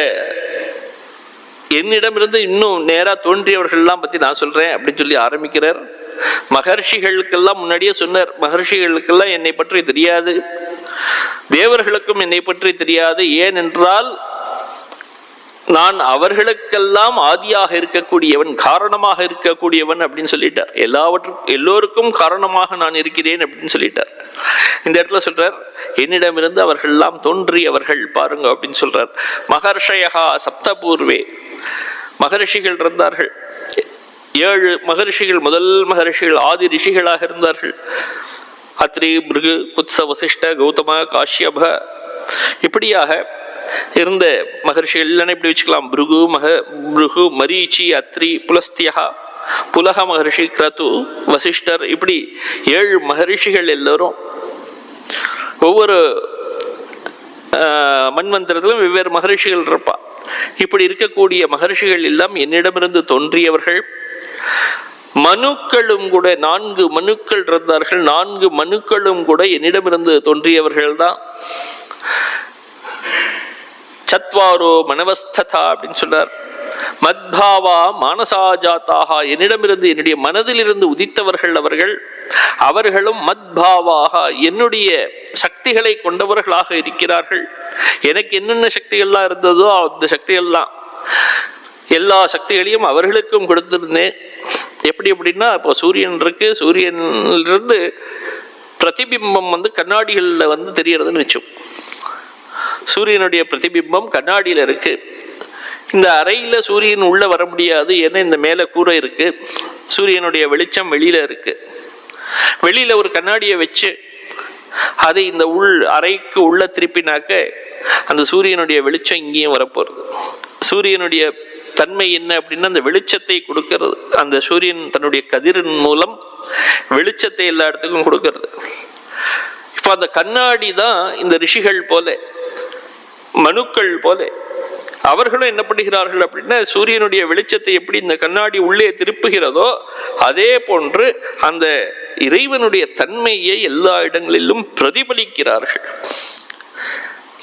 A: என்னிடமிருந்து இன்னும் நேரா தோன்றியவர்கள்லாம் பத்தி நான் சொல்றேன் அப்படின்னு சொல்லி ஆரம்பிக்கிறார். மகர்ஷிகளுக்கெல்லாம் முன்னாடியே சொன்னார், மகர்ஷிகளுக்கெல்லாம் என்னை பற்றி தெரியாது, தேவர்களுக்கும் என்னை பற்றி தெரியாது. ஏனென்றால் நான் அவர்களுக்கெல்லாம் ஆதியாக இருக்கக்கூடியவன், காரணமாக இருக்கக்கூடியவன் அப்படின்னு சொல்லிட்டார். எல்லோருக்கும் காரணமாக நான் இருக்கிறேன் அப்படின்னு சொல்லிட்டார். இந்த இடத்துல சொல்றார், என்னிடமிருந்து அவர்கள்லாம் தோன்றியவர்கள் பாருங்க அப்படின்னு சொல்றார். மகர்ஷயா சப்தபூர்வே, மகர்ஷிகள் இருந்தார்கள். 7 மகர்ஷிகள், முதல் மகர்ஷிகள் ஆதி ரிஷிகளாக இருந்தார்கள். அத்ரி, பிருகு, குத்ஸ, வசிஷ்ட, கௌதம, காஷ்யப, இப்படியாக இருந்த மகர்ஷிகள் இல்லைன்னா இப்படி வச்சுக்கலாம். பிருகு, மரீச்சி, அத்ரி, புலஸ்தியா, புலக மகர்ஷி, கிரது, வசிஷ்டர், இப்படி 7 மகர்ஷிகள் எல்லோரும் ஒவ்வொரு மன்வந்திரத்திலும் வெவ்வேறு மகர்ஷிகள் இருப்பா. இப்படி இருக்கக்கூடிய மகர்ஷிகள் எல்லாம் என்னிடமிருந்து தோன்றியவர்கள். மனுக்களும் கூட 4 மனுக்கள் இருந்தார்கள். 4 மனுக்களும் கூட என்னிடமிருந்து தோன்றியவர்கள் தான். சத்வாரோ மனவஸ்ததா அப்படின்னு சொன்னார். மத்பாவா மானசாஜாத்தாக, என்னிடமிருந்து என்னுடைய மனதிலிருந்து உதித்தவர்கள் அவர்கள். அவர்களும் மத்பாவாக என்னுடைய சக்திகளை கொண்டவர்களாக இருக்கிறார்கள். எனக்கு என்னென்ன சக்திகள்லாம் இருந்ததோ அந்த சக்திகள்லாம் எல்லா சக்திகளையும் அவர்களுக்கும் கொடுத்திருந்தேன். எப்படி அப்படின்னா, இப்போ சூரியன் இருக்கு, சூரியனிலிருந்து பிரதிபிம்பம் கண்ணாடிகளில் தெரியறதுன்னு வச்சோம். சூரியனுடைய பிரதிபிம்பம் கண்ணாடியில் இருக்கு. இந்த அறையில் சூரியன் உள்ள வர முடியாது, ஏன்னா இந்த மேலே கூரை இருக்கு. சூரியனுடைய வெளிச்சம் வெளியில இருக்கு. வெளியில ஒரு கண்ணாடியை வச்சு அதை இந்த அறைக்கு உள்ள திருப்பினாக்க அந்த சூரியனுடைய வெளிச்சம் இங்கேயும் வரப்போறது. சூரியனுடைய தன்மை என்ன அப்படின்னா, அந்த வெளிச்சத்தை கொடுக்கிறது. அந்த சூரியன் தன்னுடைய கதிரின் மூலம் வெளிச்சத்தை எல்லா இடத்துக்கும் கொடுக்கிறது. இப்போ அந்த கண்ணாடி தான் இந்த ரிஷிகள் போல, மனுக்கள் போல. அவர்களும் என்ன பண்ணுகிறார்கள் அப்படின்னா, சூரியனுடைய வெளிச்சத்தை எப்படி இந்த கண்ணாடி உள்ளே திருப்புகிறதோ அதே போன்று அந்த இறைவனுடைய தன்மையை எல்லா இடங்களிலும் பிரதிபலிக்கிறார்கள்.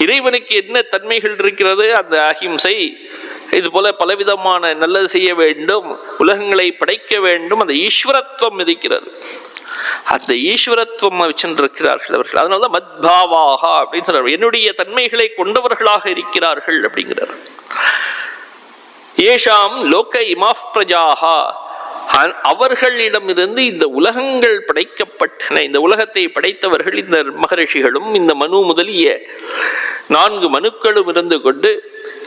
A: இறைவனுக்கு என்ன தன்மைகள் இருக்கிறது? அந்த அஹிம்சை, இது போல பலவிதமான நல்லது செய்ய வேண்டும், உலகங்களை படைக்க வேண்டும், அந்த ஈஸ்வரத்துவம் இருக்கிறது. அந்த ஈஸ்வரத்துவம் வச்சிருக்கிறார்கள் அவர்கள். அதனாலதான் மத்பாவாக அப்படின்னு சொல்றாரு, என்னுடைய தன்மைகளை கொண்டவர்களாக இருக்கிறார்கள் அப்படிங்கிறார். ஏஷாம் லோக இமாஃப் பிரஜாஹா, அவர்களிடமிருந்து இந்த உலகங்கள் படைக்கப்பட்டன. இந்த உலகத்தை படைத்தவர்கள் இந்த மகரிஷிகளும் இந்த மனு முதலிய 4 மனுக்களும் இருந்து கொண்டு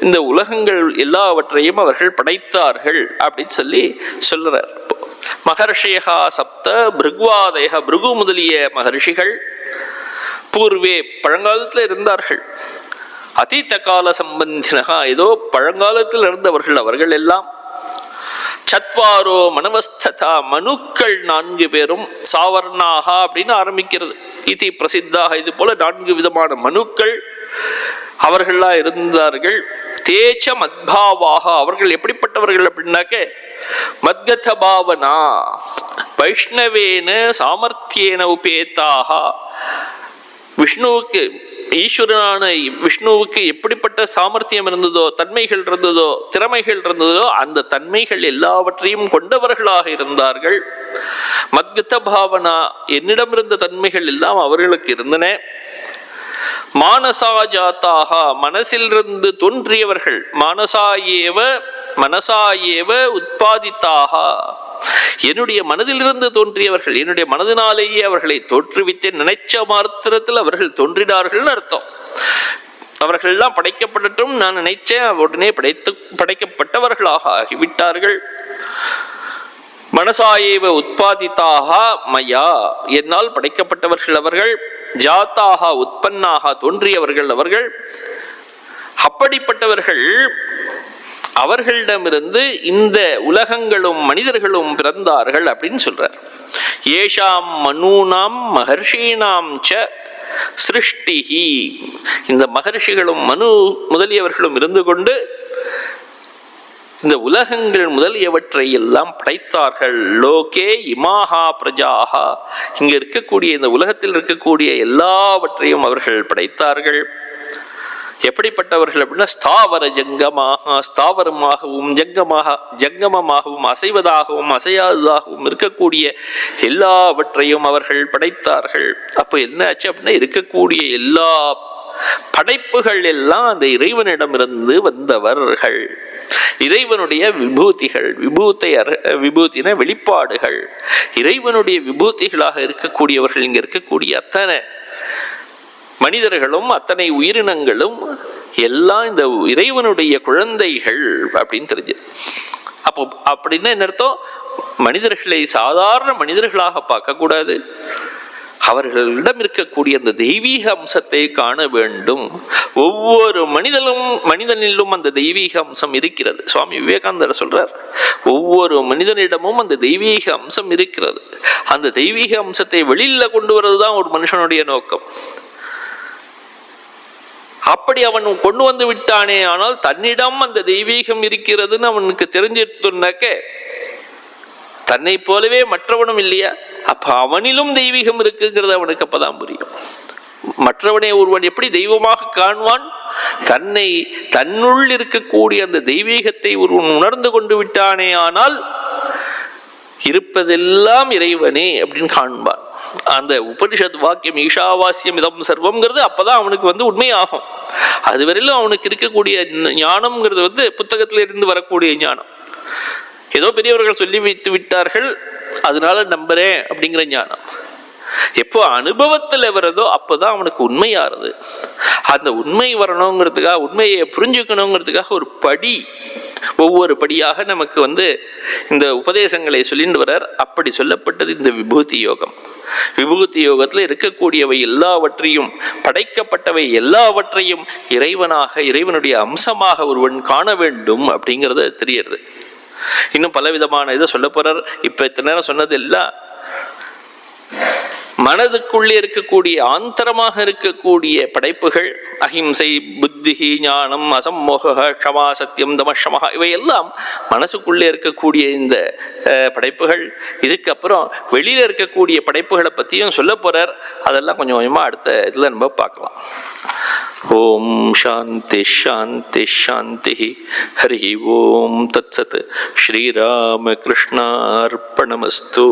A: இந்த உலகங்கள் எல்லாவற்றையும் அவர்கள் படைத்தார்கள் அப்படின்னு சொல்லி சொல்றார். மகர்ஷியா சப்த பிருகுவாதய, பிருகு முதலிய மகர்ஷிகள் பூர்வே பழங்காலத்தில் இருந்தார்கள். அதீத கால சம்பந்தினகா, ஏதோ பழங்காலத்தில் இருந்தவர்கள் அவர்கள் எல்லாம். சத்வாரோ மனவஸ்ததா, மனுக்கள் 4 பேரும். சாவர்ணாகா அப்படின்னு ஆரம்பிக்கிறது. இதி பிரசித்தாக, இது போல 4 விதமான மனுக்கள் அவர்கள்லாம் இருந்தார்கள். தேச்ச மத்பாவாக, அவர்கள் எப்படிப்பட்டவர்கள் அப்படின்னாக்க மத்கத பாவனா, வைஷ்ணவேன சாமர்த்தியேன உபேதாக. விஷ்ணுவுக்கு, ஈஸ்வரனான விஷ்ணுவுக்கு எப்படிப்பட்ட சாமர்த்தியம் இருந்ததோ, தன்மைகள் இருந்ததோ, திறமைகள் இருந்ததோ, அந்த தன்மைகள் எல்லாவற்றையும் கொண்டவர்களாக இருந்தார்கள். மத்கத பாவனா, என்னிடம் இருந்த தன்மைகள் எல்லாம் அவர்களுக்கு இருந்தன. மானசாஜாத்தாக, மனசிலிருந்து தோன்றியவர்கள். மனசாயேவ உத்பாதித்தாக, என்னுடைய மனதிலிருந்து தோன்றியவர்கள். என்னுடைய மனதினாலேயே அவர்களை தோற்றுவித்தேன். நினைச்ச மாத்திரத்தில் அவர்கள் தோன்றினார்கள் அர்த்தம். அவர்கள் எல்லாம் படைக்கப்படட்டும், நான் நினைச்சேன், உடனே படைக்கப்பட்டவர்களாக ஆகிவிட்டார்கள். மனசாயேவ உத்பாதித்தாக மயா, என்னால் படைக்கப்பட்டவர்கள் அவர்கள். ஜாத்தாக உற்பன்னாக, தோன்றியவர்கள் அவர்கள். அப்படிப்பட்டவர்கள், அவர்களிடமிருந்து இந்த உலகங்களும் மனிதர்களும் பிறந்தார்கள் அப்படின்னு சொல்றார். ஏஷாம் மனூனாம் மகர்ஷீனாம் ச சிருஷ்டிஹி, இந்த மகர்ஷிகளும் மனு முதலியவர்களும் இருந்து கொண்டு இந்த உலகங்கள் முதலியவற்றை எல்லாம் படைத்தார்கள். லோகே இமாஹா பிரஜாஹா, இங்க இருக்கக்கூடிய இந்த உலகத்தில் இருக்கக்கூடிய எல்லாவற்றையும் அவர்கள் படைத்தார்கள். எப்படிப்பட்டவர்கள் அப்படின்னா, ஸ்தாவர ஜங்கமாக, ஸ்தாவரமாகவும் ஜங்கமமாகவும் அசைவதாகவும் அசையாததாகவும் இருக்கக்கூடிய எல்லாவற்றையும் அவர்கள் படைத்தார்கள். அப்போ என்ன ஆச்சு அப்படின்னா, இருக்கக்கூடிய எல்லா படைப்புகள் எல்லாம் அந்த இறைவனிடமிருந்து வந்தவர்கள். இறைவனுடைய விபூதிகள், விபூதின வெளிப்பாடுகள், இறைவனுடைய விபூதிகளாக இருக்கக்கூடியவர்கள். இங்க இருக்கக்கூடிய அத்தனை மனிதர்களும் அத்தனை உயிரினங்களும் எல்லாம் இந்த இறைவனுடைய குழந்தைகள் அப்படின்னு தெரிஞ்சு. அப்போ அப்படின்னா என்ன அர்த்தம்? மனிதர்களை சாதாரண மனிதர்களாக பார்க்கக்கூடாது, அவர்களிடம் இருக்கக்கூடிய அந்த தெய்வீக அம்சத்தை காண வேண்டும். ஒவ்வொரு மனிதனிலும் அந்த தெய்வீக அம்சம் இருக்கிறது. சுவாமி விவேகானந்தர் சொல்றார், ஒவ்வொரு மனிதனிடமும் அந்த தெய்வீக அம்சம் இருக்கிறது. அந்த தெய்வீக அம்சத்தை வெளியில கொண்டு வரதுதான் ஒரு மனுஷனுடைய நோக்கம். அப்படி அவன் கொண்டு வந்து விட்டானே ஆனால் தன்னிடம் அந்த தெய்வீகம் இருக்கிறதுன்னு அவனுக்கு தெரிஞ்சிருந்தாக்க, தன்னை போலவே மற்றவனும் இல்லையா, அப்ப அவனிலும் தெய்வீகம் இருக்குங்கிறது அவனுக்கு அப்பதான் புரியும். மற்றவனை ஒருவன் எப்படி தெய்வமாக காண்பான்? தன்னுள் இருக்கக்கூடிய அந்த தெய்வீகத்தை ஒருவன் உணர்ந்து கொண்டு விட்டானே ஆனால் இருப்பதெல்லாம் இறைவனே அப்படின்னு காண்பான். அந்த உபனிஷத் வாக்கியம் ஈஷாவாஸ்யம் இதம் சர்வம்ங்கிறது அப்பதான் அவனுக்கு உண்மையாகும். அதுவரையிலும் அவனுக்கு இருக்கக்கூடிய ஞானம்ங்கிறது புத்தகத்தில இருந்து வரக்கூடிய ஞானம். ஏதோ பெரியவர்கள் சொல்லி வைத்து விட்டார்கள் அதனால நம்புறேன் அப்படிங்கிற ஞானம் எப்போ அனுபவத்தில் வருதோ அப்போதான் அவனுக்கு உண்மையாருது. அந்த உண்மை வரணுங்கிறதுக்காக, உண்மையை புரிஞ்சுக்கணுங்கிறதுக்காக ஒரு படி, ஒவ்வொரு படியாக நமக்கு இந்த உபதேசங்களை சொல்லிட்டு வர்றார். அப்படி சொல்லப்பட்டது இந்த விபூதி யோகம். விபூதி யோகத்தில் இருக்கக்கூடியவை எல்லாவற்றையும், படைக்கப்பட்டவை எல்லாவற்றையும் இறைவனாக, இறைவனுடைய அம்சமாக ஒருவன் காண வேண்டும் அப்படிங்கிறது தெரியுது. இன்னும் பலவிதமான இதை சொல்ல போறார். இப்ப இத்தனை நேரம் சொன்னது எல்லாம் மனதுக்குள்ளே இருக்கக்கூடிய, ஆந்தரமாக இருக்கக்கூடிய படைப்புகள். அஹிம்சை, புத்திஹி, ஞானம், அசம்மோக, க்ஷமா, சத்தியம், தமஷமா, இவையெல்லாம் மனசுக்குள்ளே இருக்கக்கூடிய இந்த படைப்புகள். இதுக்கப்புறம் வெளியில இருக்கக்கூடிய படைப்புகளை பற்றியும் சொல்ல போறார். அதெல்லாம் கொஞ்சம் கொஞ்சமாக அடுத்த இதில் நம்ம பார்க்கலாம். ஓம் சாந்தி சாந்தி சாந்தி. ஹரி ஓம் தத்சத். ஸ்ரீராம கிருஷ்ணார்ப்பணமஸ்து.